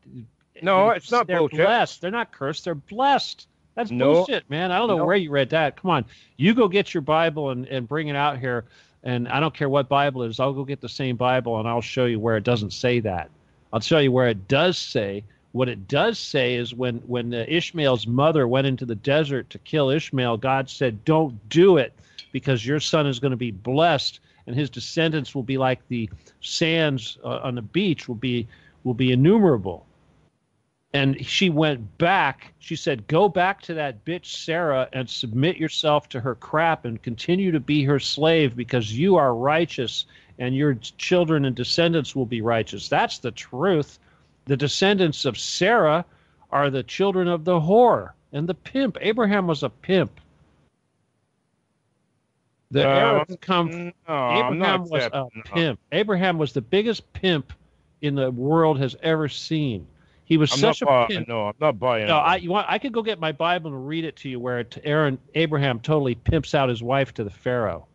No, it's not they're bullshit. Blessed. They're not cursed. They're blessed. That's bullshit, man. I don't know where you read that. Come on. You go get your Bible and bring it out here. And I don't care what Bible it is. I'll go get the same Bible and I'll show you where it doesn't say that. I'll show you where it does say. What it does say is when Ishmael's mother went into the desert to kill Ishmael, God said, don't do it because your son is going to be blessed and his descendants will be like the sands on the beach, will be innumerable. And she went back. She said, go back to that bitch Sarah and submit yourself to her crap and continue to be her slave because you are righteous and your children and descendants will be righteous. That's the truth. The descendants of Sarah are the children of the whore and the pimp. Abraham was a pimp. The Arabs come. Abraham was a pimp. Abraham was the biggest pimp in the world has ever seen. He was such a pimp. No, I'm not buying it. No, I could go get my Bible and read it to you where Abraham totally pimps out his wife to the Pharaoh.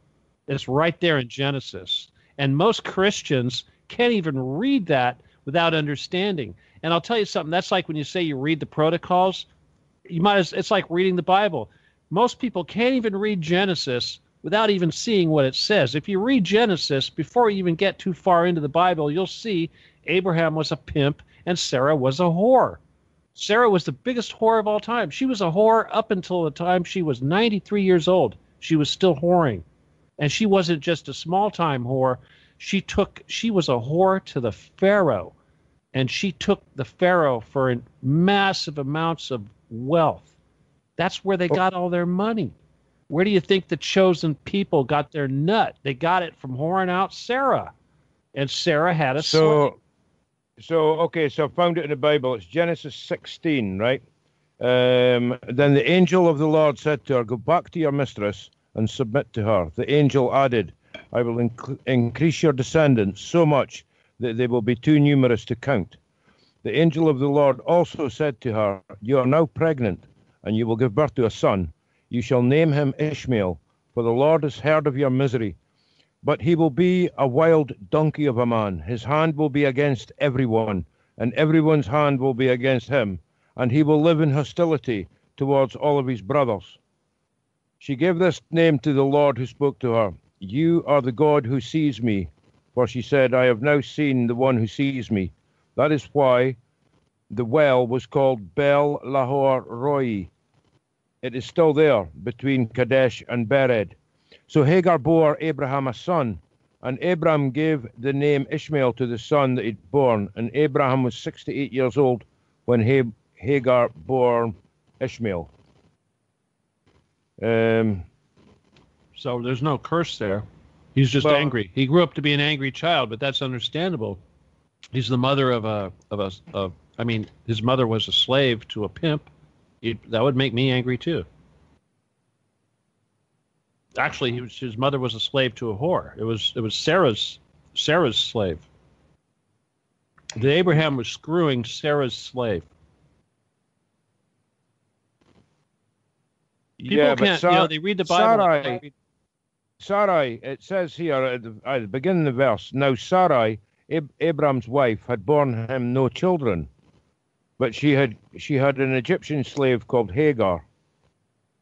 It's right there in Genesis. And most Christians can't even read that without understanding. And I'll tell you something. That's like when you say you read the protocols. It's like reading the Bible. Most people can't even read Genesis without even seeing what it says. If you read Genesis, before you even get too far into the Bible, you'll see Abraham was a pimp and Sarah was a whore. Sarah was the biggest whore of all time. She was a whore up until the time she was 93 years old. She was still whoring. And she wasn't just a small-time whore. She was a whore to the Pharaoh. And she took the Pharaoh for massive amounts of wealth. That's where they got all their money. Where do you think the chosen people got their nut? They got it from whoring out Sarah. And Sarah had a slave. So I found it in the Bible. It's Genesis 16, right? Then the angel of the Lord said to her, go back to your mistress and submit to her. The angel added, I will increase your descendants so much that they will be too numerous to count. The angel of the Lord also said to her, you are now pregnant, and you will give birth to a son. You shall name him Ishmael, for the Lord has heard of your misery. But he will be a wild donkey of a man. His hand will be against everyone, and everyone's hand will be against him, and he will live in hostility towards all of his brothers. She gave this name to the Lord who spoke to her. You are the God who sees me. For she said, I have now seen the one who sees me. That is why the well was called Bel Lahor Roi. It is still there between Kadesh and Bered. So Hagar bore Abraham a son, and Abraham gave the name Ishmael to the son that he'd born. And Abraham was 68 years old when Hagar bore Ishmael. So there's no curse there. He's just angry. He grew up to be an angry child, but that's understandable. He's the mother his mother was a slave to a pimp. That would make me angry too. Actually, his mother was a slave to a whore. It was Sarah's slave. That Abraham was screwing Sarah's slave. People can't, they read the Bible. Sarai, it says here at the beginning of the verse, now Sarai, Abraham's wife, had borne him no children, but she had an Egyptian slave called Hagar.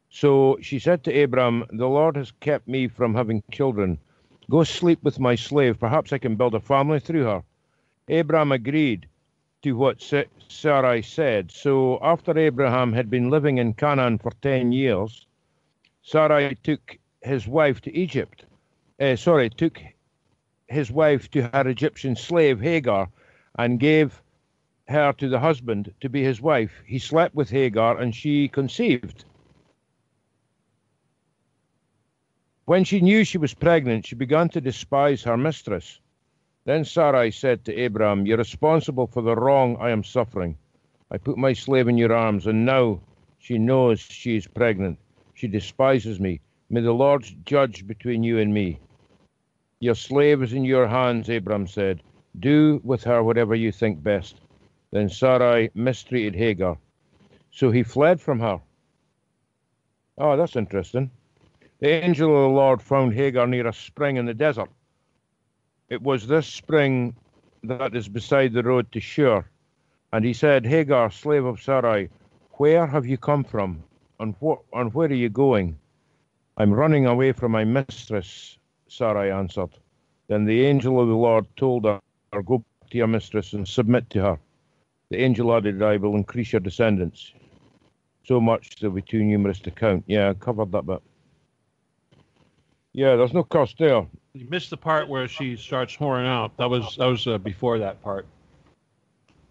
So she said to Abraham, the Lord has kept me from having children. Go sleep with my slave. Perhaps I can build a family through her. Abraham agreed to what Sarai said. So after Abraham had been living in Canaan for 10 years, Sarai took his wife to took his wife to her Egyptian slave Hagar and gave her to the husband to be his wife. He slept with Hagar and she conceived. When she knew she was pregnant, she began to despise her mistress. Then Sarai said to Abraham, you're responsible for the wrong I am suffering. I put my slave in your arms, and now she knows she is pregnant. She despises me. May the Lord judge between you and me. Your slave is in your hands, Abraham said. Do with her whatever you think best. Then Sarai mistreated Hagar. So he fled from her. Oh, that's interesting. The angel of the Lord found Hagar near a spring in the desert. It was this spring that is beside the road to Shur. And he said, Hagar, slave of Sarai, where have you come from? And where are you going? I'm running away from my mistress, Sarai answered. Then the angel of the Lord told her, go back to your mistress and submit to her. The angel added, I will increase your descendants. So much they'll be too numerous to count. Yeah, I covered that bit. Yeah, there's no curse there. You missed the part where she starts whoring out. That was before that part.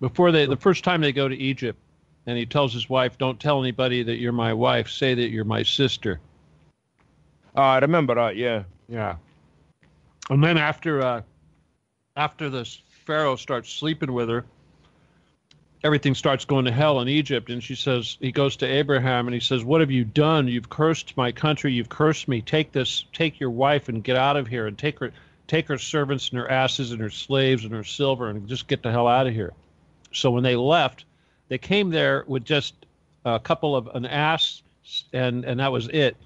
Before the first time they go to Egypt, and he tells his wife, don't tell anybody that you're my wife. Say that you're my sister. I remember that, yeah. Yeah. And then after this Pharaoh starts sleeping with her, everything starts going to hell in Egypt. And he goes to Abraham and he says, what have you done? You've cursed my country. You've cursed me. Take your wife and get out of here, and take her servants and her asses and her slaves and her silver, and just get the hell out of here. So when they left, they came there with just a couple of an ass, and that was it.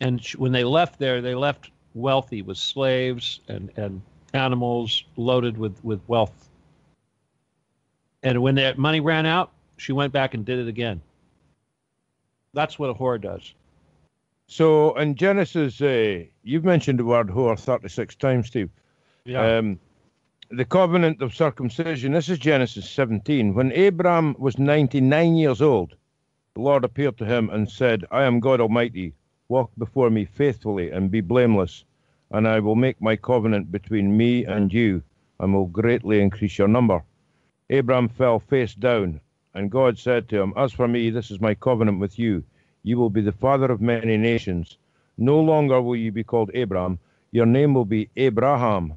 And when they left there, they left wealthy with slaves and animals loaded with wealth. And when that money ran out, she went back and did it again. That's what a whore does. So in Genesis, you've mentioned the word whore 36 times, Steve. Yeah. The covenant of circumcision, this is Genesis 17. When Abraham was 99 years old, the Lord appeared to him and said, I am God Almighty. walk before me faithfully and be blameless, and I will make my covenant between me and you, and will greatly increase your number. Abram fell face down, and God said to him, As for me, this is my covenant with you. You will be the father of many nations. No longer will you be called Abram. Your name will be Abraham,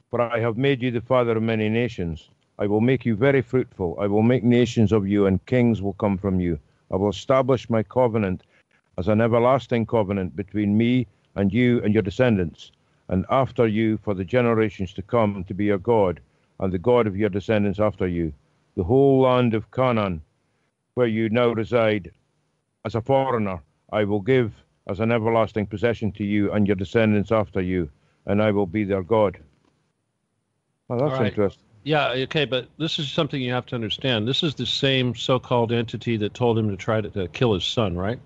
for I have made you the father of many nations. I will make you very fruitful. I will make nations of you, and kings will come from you. I will establish my covenant as an everlasting covenant between me and you and your descendants, and after you for the generations to come, to be your God, and the God of your descendants after you. The whole land of Canaan, where you now reside as a foreigner, I will give as an everlasting possession to you and your descendants after you, and I will be their God. Well, that's interesting. Yeah, okay, but this is something you have to understand. This is the same so-called entity that told him to try to kill his son, right?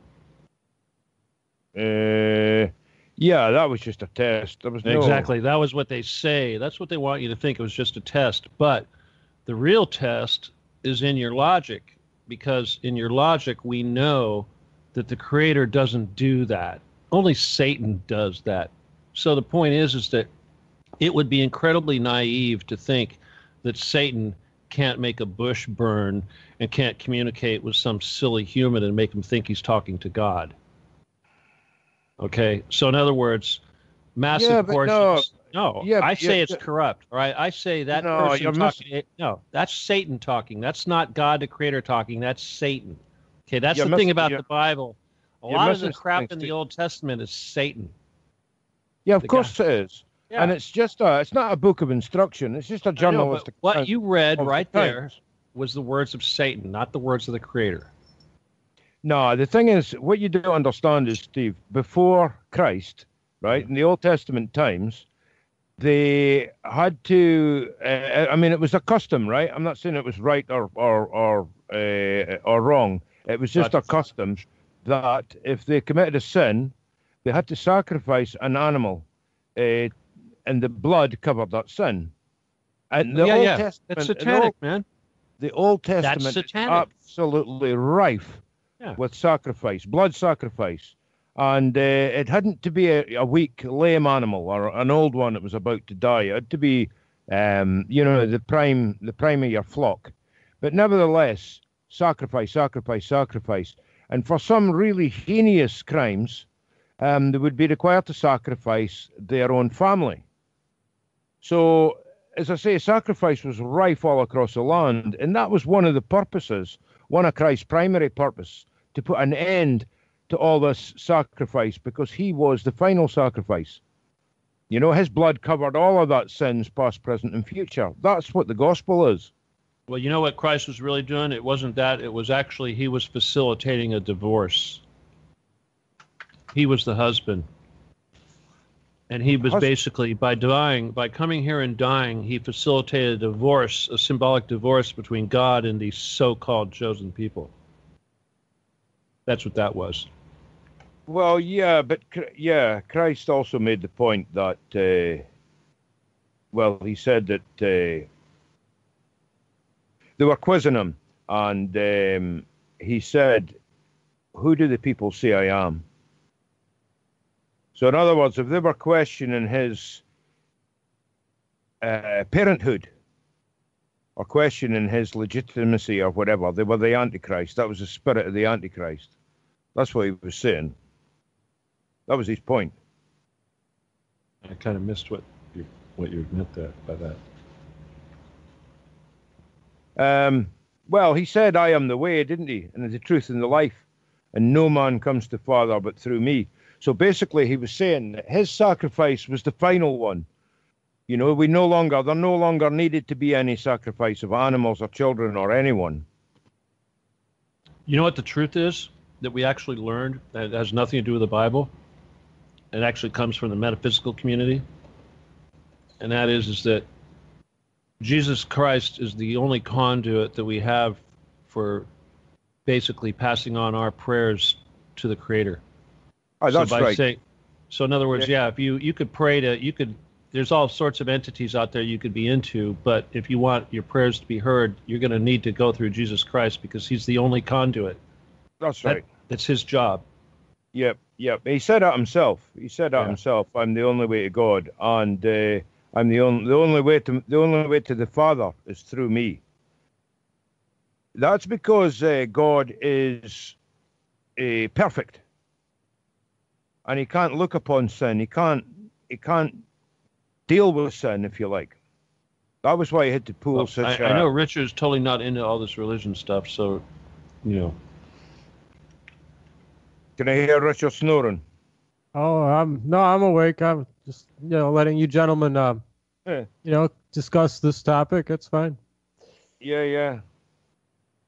Yeah, that was just a test. There was Exactly. That was what they say. That's what they want you to think. It was just a test. But the real test is in your logic, because in your logic, we know that the Creator doesn't do that. Only Satan does that. So the point is that it would be incredibly naive to think that Satan can't make a bush burn and can't communicate with some silly human and make him think he's talking to God. Okay, so in other words, massive portions. I say it's corrupt. All right, I say that person talking. No, that's Satan talking. That's not God, the Creator, talking. That's Satan. Okay, that's the thing about the Bible. A lot of the crap in the Old Testament is Satan. Yeah, of course it is. Yeah. And it's just it's not a book of instruction. It's just a journalistic. What you read right there was the words of Satan, not the words of the Creator. No, the thing is, what you don't understand is, Steve, before Christ, right, in the Old Testament times, they had to, it was a custom, right? I'm not saying it was right or wrong. It was just a custom that if they committed a sin, they had to sacrifice an animal, and the blood covered that sin. And the Old Testament, it's satanic, man. The Old Testament is absolutely rife with sacrifice, blood sacrifice. And it hadn't to be a weak, lame animal or an old one that was about to die. It had to be, the prime of your flock. But nevertheless, sacrifice. And for some really heinous crimes, they would be required to sacrifice their own family. So, as I say, sacrifice was rife all across the land, and that was one of the purposes, one of Christ's primary purpose, to put an end to all this sacrifice, because he was the final sacrifice. You know, his blood covered all of that sins, past, present, and future. That's what the gospel is. Well, you know what Christ was really doing? It wasn't that. It was actually he was facilitating a divorce. He was the husband. And he was basically, by coming here and dying, he facilitated a divorce, a symbolic divorce between God and these so-called chosen people. That's what that was. Well, Christ also made the point that, he said that they were quizzing him, and he said, "Who do the people say I am?" So in other words, if they were questioning his parenthood or questioning his legitimacy or whatever, they were the Antichrist. That was the spirit of the Antichrist. That's what he was saying. That was his point. I kind of missed what you meant by that. Well, he said, "I am the way," didn't he? "And the truth and the life. And no man comes to Father but through me." So basically, he was saying that his sacrifice was the final one. You know, there no longer needed to be any sacrifice of animals or children or anyone. You know what the truth is that we actually learned that has nothing to do with the Bible? It actually comes from the metaphysical community. And that is that Jesus Christ is the only conduit that we have for basically passing on our prayers to the Creator. Oh, that's right. So in other words, if you could pray there's all sorts of entities out there you could be into, but if you want your prayers to be heard, you're going to need to go through Jesus Christ, because he's the only conduit. That's right. That's his job. Yep, yep. He said that himself. He said that Yeah. himself. I'm the only way to God, and I'm the only way to the Father is through me. That's because God is perfect, and He can't look upon sin. He can't deal with sin, if you like. That was why He had to pull Well, such I know Richard's totally not into all this religion stuff, so, you know. Can I hear Richard snoring? Oh, I'm awake. I'm just letting you gentlemen Eh, discuss this topic. It's fine. yeah, yeah.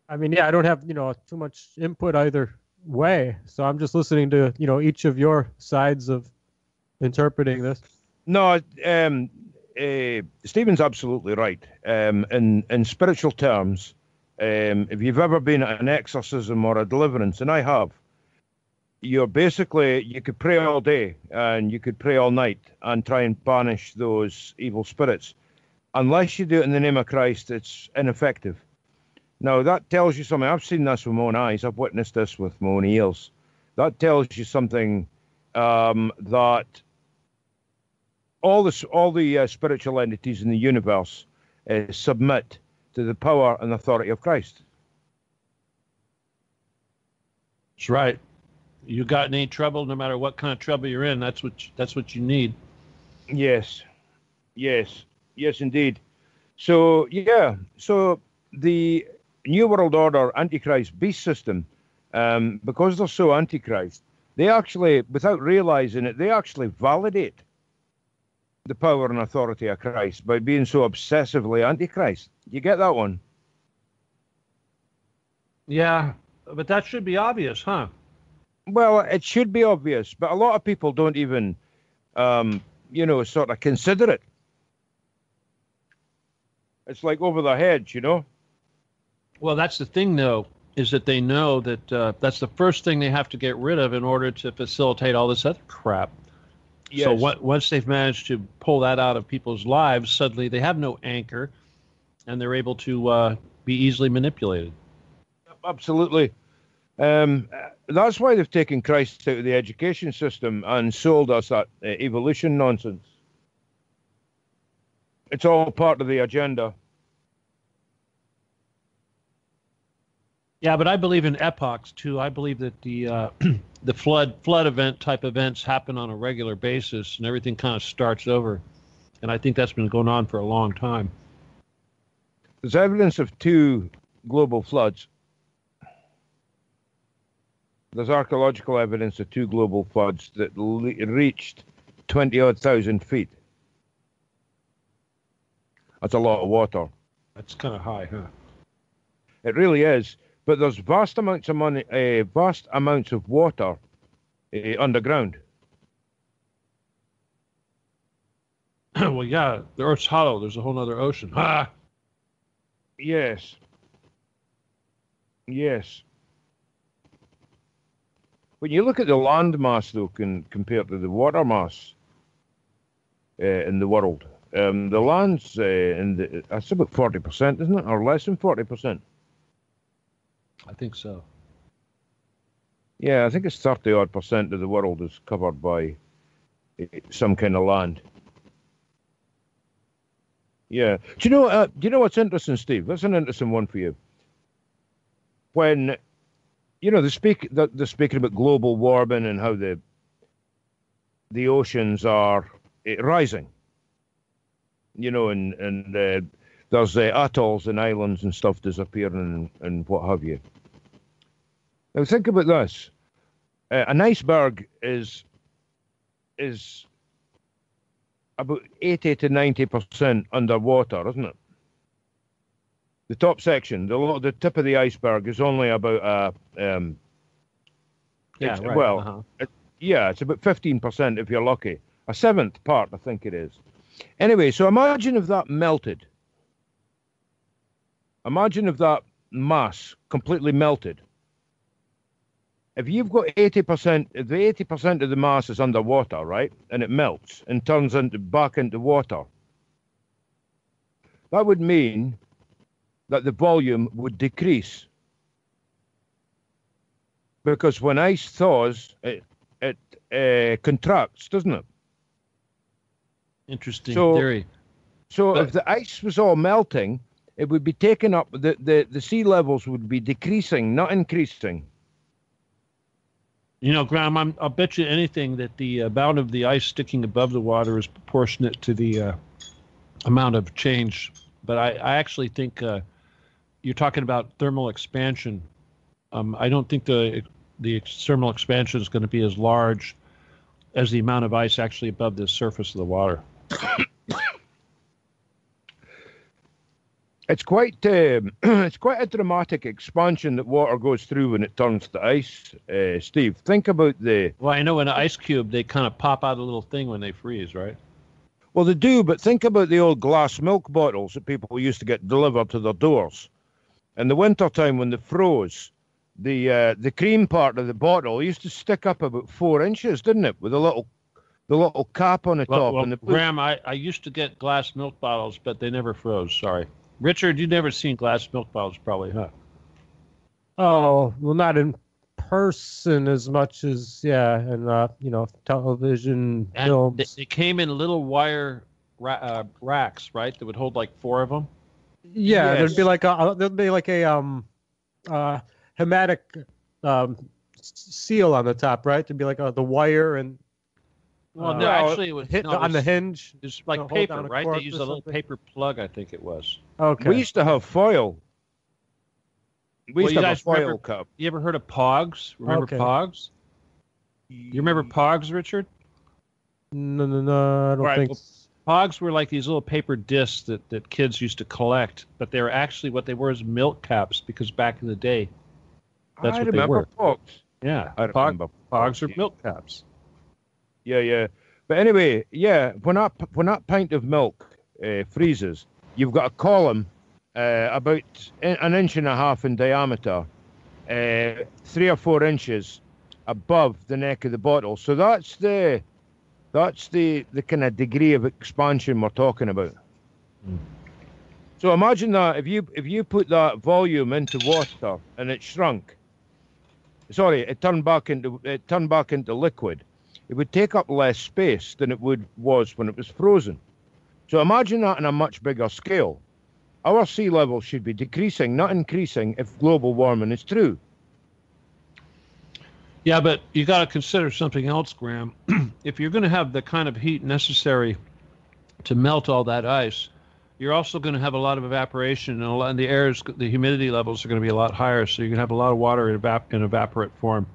I mean, yeah, I don't have too much input either way, so I'm just listening to each of your sides of interpreting this. No, Stephen's absolutely right. In spiritual terms, if you've ever been at an exorcism or a deliverance, and I have, you could pray all day and you could pray all night and try and banish those evil spirits. Unless you do it in the name of Christ, it's ineffective. Now, that tells you something. I've seen this with my own eyes. I've witnessed this with my own ears. That tells you something that all the spiritual entities in the universe submit to the power and authority of Christ. That's right. You got any trouble, no matter what kind of trouble you're in, that's what you need. Yes, yes, yes, indeed. So, yeah, so the New World Order Antichrist beast system, because they're so Antichrist, they actually, without realizing it, they actually validate the power and authority of Christ by being so obsessively Antichrist. You get that one? Yeah, but that should be obvious, huh? Well, it should be obvious, but a lot of people don't even, sort of consider it. It's like over their heads. Well, that's the thing, though, is that they know that that's the first thing they have to get rid of in order to facilitate all this other crap. Yes. So once they've managed to pull that out of people's lives, suddenly they have no anchor, and they're able to be easily manipulated. Absolutely. That's why they've taken Christ out of the education system and sold us that evolution nonsense. It's all part of the agenda. Yeah, but I believe in epochs too. I believe that the the flood event type events happen on a regular basis, and everything kind of starts over. And I think that's been going on for a long time. There's evidence of 2 global floods. There's archaeological evidence of 2 global floods that reached 20-odd thousand feet. That's a lot of water. That's kind of high, huh? It really is. But there's vast amounts of money, vast amounts of water underground. Well, yeah, the Earth's hollow. There's a whole other ocean. Ah! Yes. Yes. When you look at the land mass, though, compared to the water mass in the world, the land's that's about 40%, isn't it? Or less than 40%. I think so. Yeah, I think it's 30-odd% of the world is covered by some kind of land. Yeah. Do you know what's interesting, Steve? That's an interesting one for you. When they're speaking about global warming and how the oceans are rising. And there's atolls and islands and stuff disappearing and what have you. Now think about this: an iceberg is about 80 to 90% underwater, isn't it? The top section, the tip of the iceberg, is only about Yeah, right. well, it's about 15% if you're lucky. A seventh part, I think it is. Anyway, so imagine if that melted. Imagine if that mass completely melted. If you've got 80%, if the 80% of the mass is underwater, right, and it melts and turns back into water, that would mean that the volume would decrease. Because when ice thaws, contracts, doesn't it? Interesting So- theory. So But- if the ice was all melting, it would be taken up. The sea levels would be decreasing, not increasing. You know, Graham, I'll bet you anything that the amount of the ice sticking above the water is proportionate to the amount of change. But I actually think you're talking about thermal expansion. I don't think the thermal expansion is going to be as large as the amount of ice actually above the surface of the water. It's quite it's quite a dramatic expansion that water goes through when it turns to ice. Steve, think about Well, I know in an ice cube, they kind of pop out a little thing when they freeze, right? well, they do, but think about the old glass milk bottles that people used to get delivered to their doors. In the wintertime when they froze, the cream part of the bottle used to stick up about 4 inches, didn't it? With the little cap on the top. Well, And the Graham, I used to get glass milk bottles, but they never froze. Sorry. Richard, you've never seen glass milk bottles, probably, huh? Oh, well, not in person as much as, yeah, and, television, And films. they came in little wire racks, right? That would hold like 4 of them. Yeah, Yes. there'd be like a hematic seal on the top, right? There'd be like the wire and Well, no, No, actually, it was hit no, it on the was- hinge. It's like hold paper, down a right? They cork used or a little something. paper plug, I think it was. Okay. we used to have foil. We used you to have a guys foil remember- cup. You ever heard of Pogs? Remember Okay. Pogs? You remember Pogs, Richard? No, I don't Right, think. well, Pogs were like these little paper discs that kids used to collect, but they were actually what they were is milk caps because back in the day, that's I what they remember were. Fox. Yeah, I remember Pogs are yeah. milk caps. Yeah. But anyway, yeah, when that pint of milk freezes, you've got a column about an inch and a half in diameter, 3 or 4 inches above the neck of the bottle. So that's the kind of degree of expansion we're talking about. Mm. So imagine that if you put that volume into water and it shrunk. Sorry, it turned back into liquid. It would take up less space than it was when it was frozen. So imagine that on a much bigger scale. Our sea level should be decreasing, not increasing, if global warming is true. Yeah, but you got to consider something else, Graham. If you're going to have the kind of heat necessary to melt all that ice, you're also going to have a lot of evaporation, and the humidity levels are going to be a lot higher. So you're going to have a lot of water in evaporate form.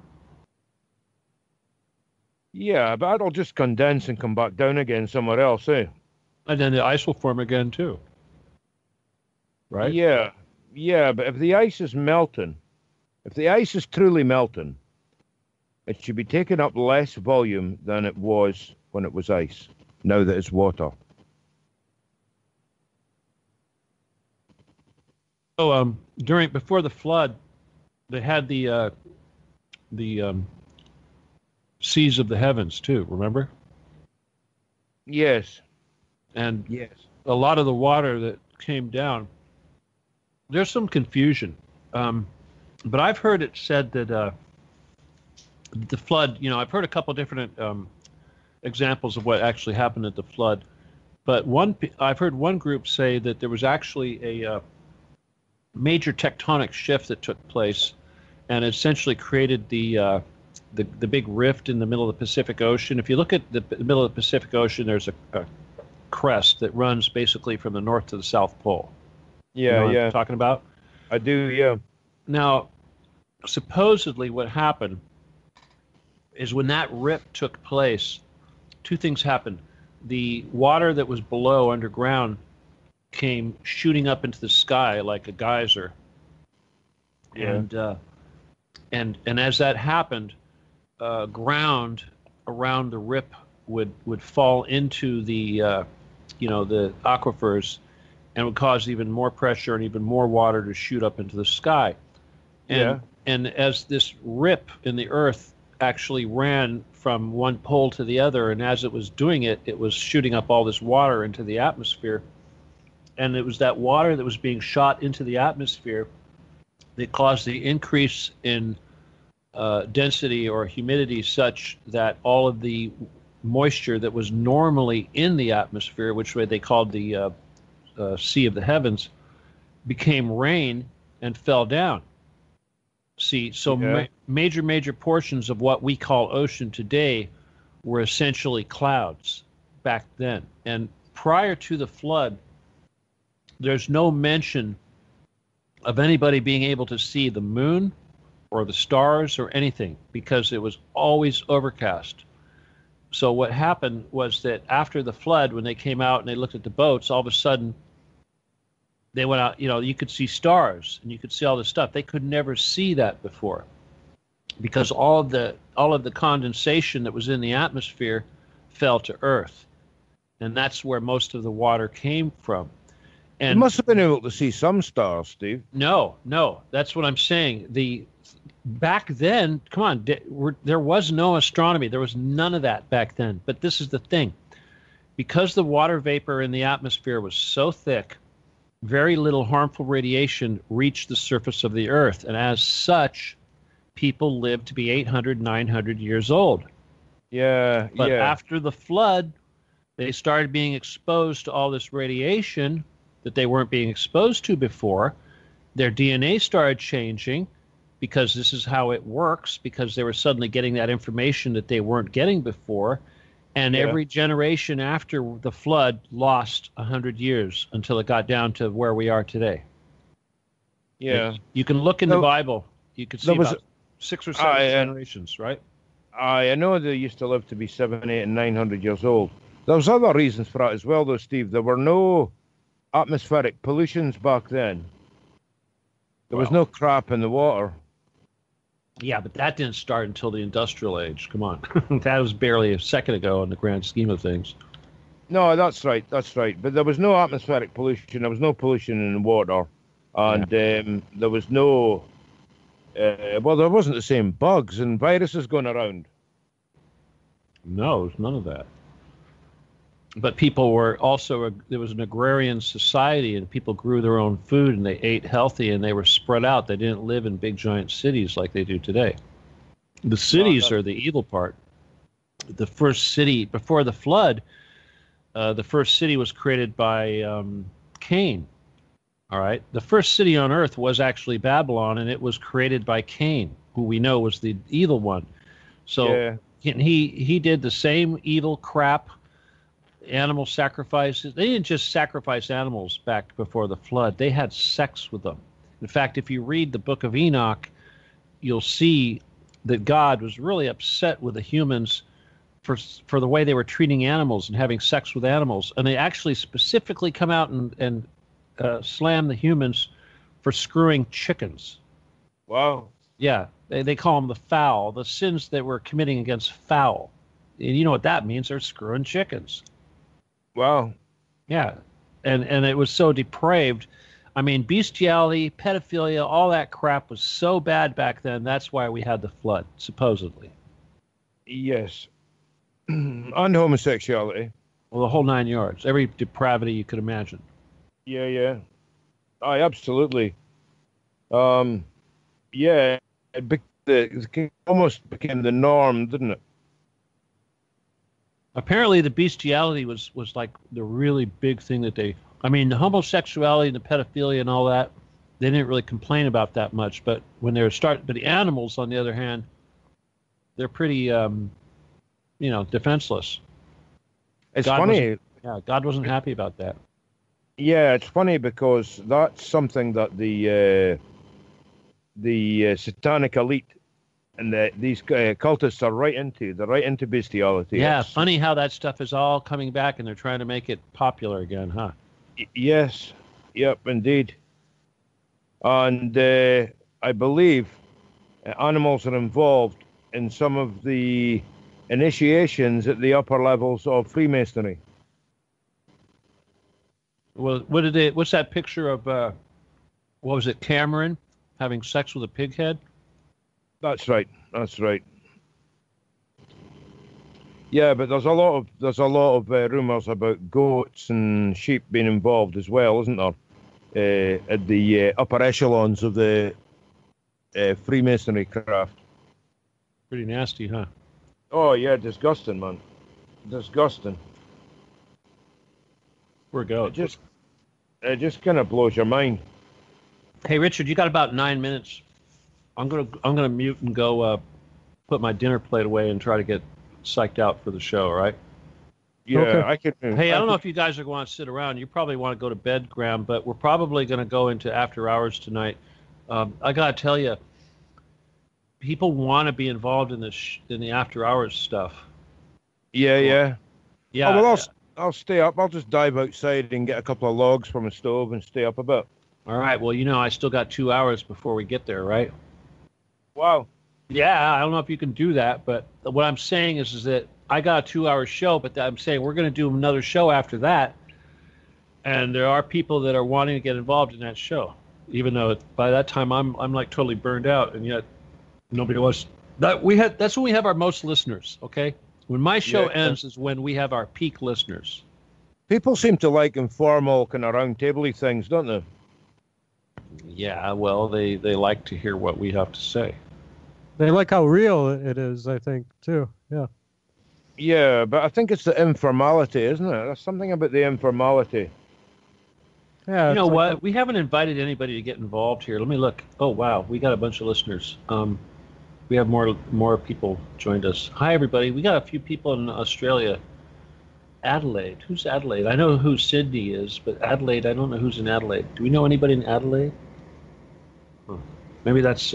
Yeah, but that'll just condense and come back down again somewhere else, eh? And then the ice will form again too. Right? Yeah, but if the ice is melting, if the ice is truly melting, it should be taking up less volume than it was when it was ice, now that it's water. So before the flood, they had the seas of the heavens too. Remember? Yes. And Yes. a lot of the water that came down. There's some confusion, but I've heard it said that the flood. You know, I've heard a couple different examples of what actually happened at the flood, but I've heard one group say that there was actually a major tectonic shift that took place, and essentially created the big rift in the middle of the Pacific Ocean. If you look at the middle of the Pacific Ocean, there's a crest that runs basically from the North to the South Pole. You know what I'm talking about? I do, yeah. Now, supposedly what happened is when that rip took place, two things happened. The water that was below underground came shooting up into the sky like a geyser. Yeah. And as that happened, ground around the rip would fall into the the aquifers, and would cause even more pressure and even more water to shoot up into the sky. And as this rip in the earth actually ran from one pole to the other, and as it was doing it, it was shooting up all this water into the atmosphere. And it was that water that was being shot into the atmosphere that caused the increase in density or humidity such that all of the moisture that was normally in the atmosphere, which they called the sea of the heavens, became rain and fell down. See, so major portions of what we call ocean today were essentially clouds back then. And prior to the flood, there's no mention of anybody being able to see the moon or the stars or anything because it was always overcast. So what happened was that after the flood, when they came out and they looked at the boats, all of a sudden they went out, you could see stars and you could see all this stuff. They could never see that before because all of the condensation that was in the atmosphere fell to Earth. And that's where most of the water came from. And you must have been able to see some stars, Steve. No, that's what I'm saying. Back then, come on, there was no astronomy. There was none of that back then. But this is the thing. Because the water vapor in the atmosphere was so thick, very little harmful radiation reached the surface of the Earth. And as such, people lived to be 800, 900 years old. Yeah, But after the flood, they started being exposed to all this radiation that they weren't being exposed to before. Their DNA started changing because this is how it works, because they were suddenly getting that information that they weren't getting before. And every generation after the flood lost 100 years until it got down to where we are today. Yeah. You can look in the Bible. You can see about 6 or 7 generations, right? I know they used to live to be 700, 800, and 900 years old. There was other reasons for that as well, though, Steve. There were no atmospheric pollutions back then. There was no crap in the water. Yeah, but that didn't start until the industrial age. Come on. That was barely a second ago in the grand scheme of things. No, that's right. But there was no atmospheric pollution. There was no pollution in the water. And there was no... there wasn't the same bugs and viruses going around. No, there's none of that. But people were also, there was an agrarian society and people grew their own food and they ate healthy and they were spread out. They didn't live in big giant cities like they do today. The cities are the evil part. The first city, before the flood, the first city was created by Cain. All right. The first city on earth was actually Babylon, and it was created by Cain, who we know was the evil one. So he did the same evil crap. Animal sacrifices. They didn't just sacrifice animals back before the flood. They had sex with them. In fact, if you read the book of Enoch, you'll see that God was really upset with the humans for the way they were treating animals and having sex with animals. And they actually specifically come out and slam the humans for screwing chickens. Wow. Yeah, they call them the fowl, the sins that we're committing against fowl. And you know what that means? They're screwing chickens. Wow. Yeah. And it was so depraved. I mean, bestiality, pedophilia, all that crap was so bad back then. That's why we had the flood, supposedly. Yes. And homosexuality. Well, the whole 9 yards. Every depravity you could imagine. Yeah. Aye, absolutely. Yeah, it almost became the norm, didn't it? Apparently, the bestiality was like the really big thing that the homosexuality and the pedophilia and all that, they didn't really complain about that much. But when they were but the animals, on the other hand, they're pretty, defenseless. It's funny. God wasn't happy about that. Yeah, it's funny because that's something that the satanic elite and these cultists are right into. They're right into bestiality. Yeah, funny how that stuff is all coming back and they're trying to make it popular again, huh? Yes. Yep, indeed. And I believe animals are involved in some of the initiations at the upper levels of Freemasonry. Well, what's that picture of, what was it, Cameron having sex with a pig head? That's right. Yeah, but there's a lot of rumors about goats and sheep being involved as well, isn't there? At the upper echelons of the Freemasonry craft. Pretty nasty, huh? Oh yeah, disgusting, man. Disgusting. Poor goat. It just kind of blows your mind. Hey, Richard, you got about 9 minutes. I'm gonna mute and go put my dinner plate away and try to get psyched out for the show. All right? Yeah, Okay. I could. Hey, I don't know if you guys are going to sit around. You probably want to go to bed, Graham, but we're probably going to go into after hours tonight. I got to tell you, people want to be involved in this in the after hours stuff. Yeah, yeah. Yeah. Oh, well, I'll stay up. I'll just dive outside and get a couple of logs from a stove and stay up a bit. All right. Well, I still got 2 hours before we get there, right? Wow. Yeah, I don't know if you can do that, but what I'm saying is that I got a 2-hour show, but I'm saying we're going to do another show after that, and there are people that are wanting to get involved in that show, even though by that time I'm like totally burned out, and yet nobody was. That's when we have our most listeners. Okay, when my show ends is when we have our peak listeners. People seem to like informal kind of round tabley things, don't they? Yeah, well, they like to hear what we have to say. They like how real it is, I think, too. Yeah. Yeah, but I think it's the informality, isn't it? There's something about the informality. Yeah. You know what? We haven't invited anybody to get involved here. Let me look. Oh, wow. We got a bunch of listeners. We have more people joined us. Hi, everybody. We got a few people in Australia. Adelaide. Who's Adelaide? I know who Sydney is, but Adelaide, I don't know who's in Adelaide. Do we know anybody in Adelaide? Huh. Maybe that's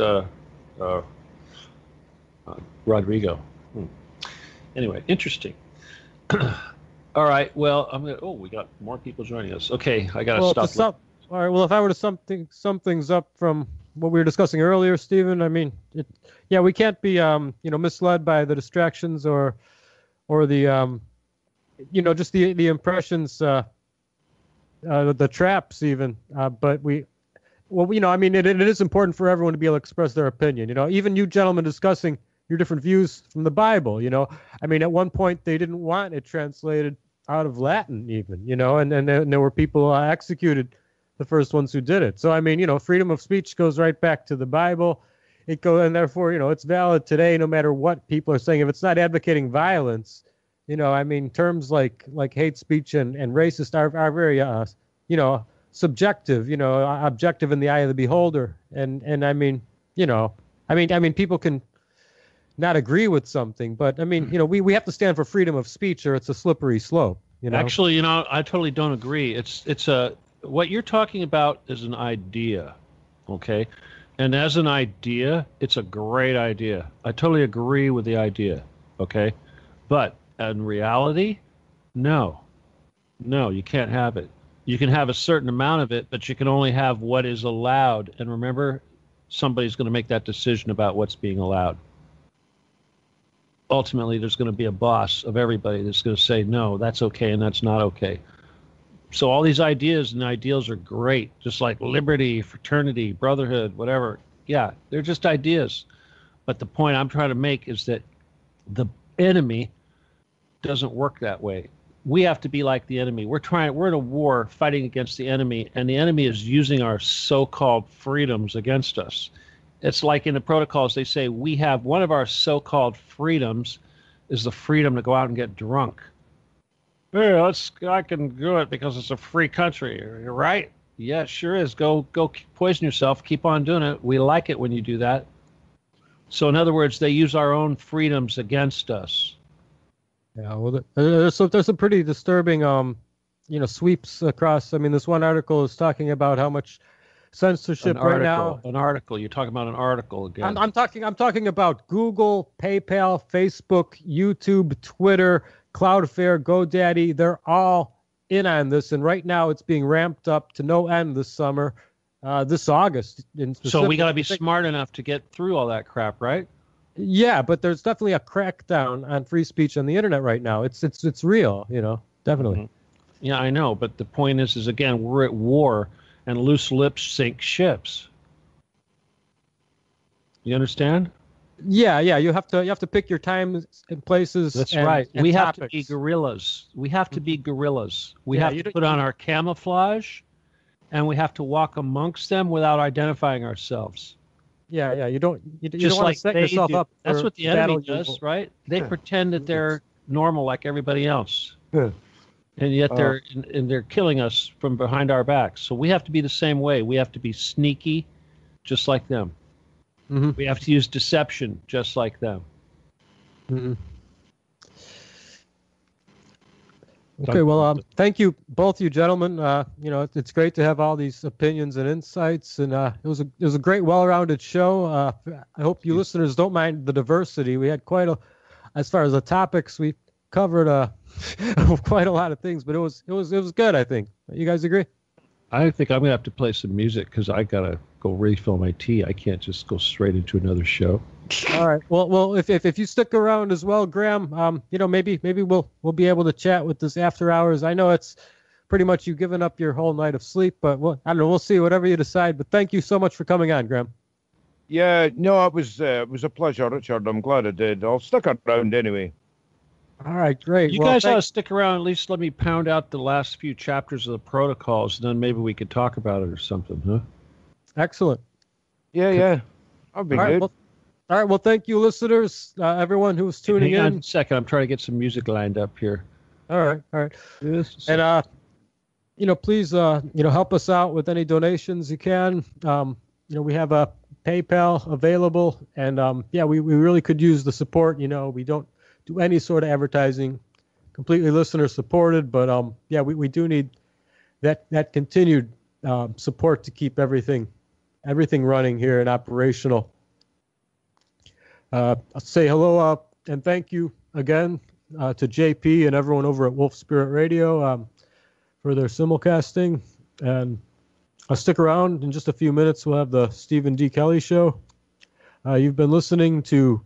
Rodrigo. Anyway, interesting. All right. Well, we got more people joining us. Okay, I gotta stop. All right. Well, if I were to sum things up from what we were discussing earlier, Stephen, I mean, we can't be misled by the distractions or the just the impressions, the traps even. But it is important for everyone to be able to express their opinion. Even you gentlemen discussing your different views from the Bible. I mean, at one point they didn't want it translated out of Latin even, and there were people executed, the first ones who did it. So, I mean, freedom of speech goes right back to the Bible. And therefore, it's valid today, no matter what people are saying. If it's not advocating violence, I mean, terms like hate speech and racist are very, subjective, objective in the eye of the beholder. And I mean, people can not agree with something, but I mean, we have to stand for freedom of speech or it's a slippery slope, Actually, I totally don't agree. It's what you're talking about is an idea, okay? And as an idea, it's a great idea. I totally agree with the idea, okay? But in reality, no, you can't have it. You can have a certain amount of it, but you can only have what is allowed. And remember, somebody's going to make that decision about what's being allowed. Ultimately, there's going to be a boss of everybody that's going to say, no, that's okay and that's not okay. So all these ideas and ideals are great, just like liberty, fraternity, brotherhood, whatever. Yeah, they're just ideas. But the point I'm trying to make is that the enemy doesn't work that way. We have to be like the enemy. We're in a war fighting against the enemy, and the enemy is using our so-called freedoms against us. It's like in the protocols, they say we have one of our so-called freedoms is the freedom to go out and get drunk. Hey, I can do it because it's a free country. You're right. Yeah, it sure is. Go poison yourself. Keep on doing it. We like it when you do that. So in other words, they use our own freedoms against us. Yeah, well, there's some pretty disturbing, sweeps across. I mean, this one article is talking about how much censorship right now. An article. You're talking about an article again. I'm talking about Google, PayPal, Facebook, YouTube, Twitter, Cloudflare, GoDaddy. They're all in on this, and right now it's being ramped up to no end this summer, this August. So we got to be smart enough to get through all that crap, right? Yeah, but there's definitely a crackdown on free speech on the internet right now. It's real, definitely. Mm-hmm. Yeah, I know, but the point is again, we're at war, and loose lips sink ships. You understand? Yeah. You have to pick your times and places. That's right. We have to be guerrillas. We have to be guerrillas. We have to put on our camouflage, and we have to walk amongst them without identifying ourselves. Yeah. You don't want like to set they yourself do. up. That's For what the enemy battle you does, will- right? They pretend that they're normal like everybody else, Yeah. and yet they're killing us from behind our backs. So we have to be the same way. We have to be sneaky, just like them. Mm-hmm. We have to use deception, just like them. Mm-hmm. Okay, well, thank you, both you gentlemen. It's great to have all these opinions and insights, and it was a great, well-rounded show. I hope you listeners don't mind the diversity. We had as far as the topics, we covered quite a lot of things, but it was good. I think. You guys agree? I think I'm gonna have to play some music because I gotta go refill my tea. I can't just go straight into another show. All right. Well, if you stick around as well, Graham, maybe we'll be able to chat with this after hours. I know it's pretty much you've given up your whole night of sleep, but I don't know. We'll see. Whatever you decide. But thank you so much for coming on, Graham. Yeah, no, it was a pleasure, Richard. I'm glad I did. I'll stick around anyway. All right, great. You guys ought to stick around. At least let me pound out the last few chapters of the protocols, and then maybe we could talk about it or something, huh? Excellent. Yeah. That'd be good. All right. Well, thank you, listeners, everyone who was tuning in. Hang on a second. I'm trying to get some music lined up here. All right. And please, help us out with any donations you can. We have a PayPal available, and we really could use the support. We don't do any sort of advertising, completely listener supported, but we do need that continued support to keep everything running here and operational. I'll say hello and thank you again to JP and everyone over at Wolf Spirit Radio for their simulcasting. And I'll stick around in just a few minutes. We'll have the Stephen D. Kelly Show. You've been listening to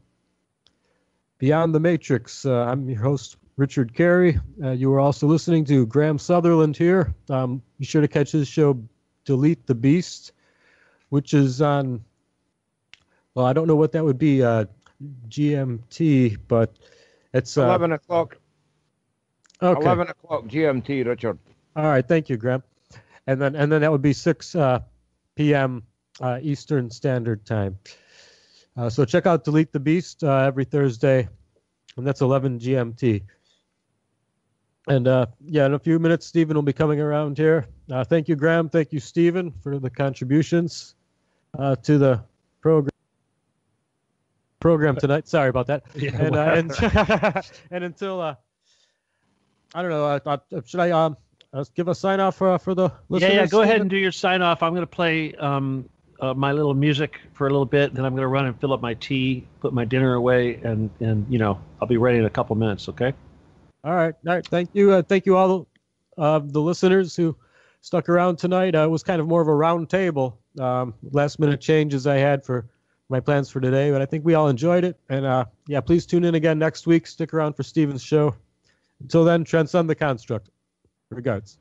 Beyond the Matrix. I'm your host, Richard Kary. You were also listening to Graham Sutherland here. Be sure to catch his show, Delete the Beast, which is on, well, I don't know what that would be, GMT, but it's 11 o'clock. Okay. 11 o'clock GMT, Richard. All right, thank you, Graham. And then that would be 6 p.m. Eastern Standard Time. So check out Delete the Beast every Thursday, and that's 11 GMT. And in a few minutes, Stephen will be coming around here. Thank you, Graham. Thank you, Stephen, for the contributions to the program tonight. Sorry about that. Yeah, and until I don't know, should I give a sign off for the listeners? Yeah. Go ahead and do your sign off. I'm going to play my little music for a little bit. Then I'm going to run and fill up my tea, put my dinner away, and I'll be ready in a couple minutes. Okay. All right. Thank you. Thank you all the listeners who stuck around tonight. It was kind of more of a round table. Last minute changes I had for my plans for today, but I think we all enjoyed it. And please tune in again next week. Stick around for Stephen's show. Until then, transcend the construct. Regards.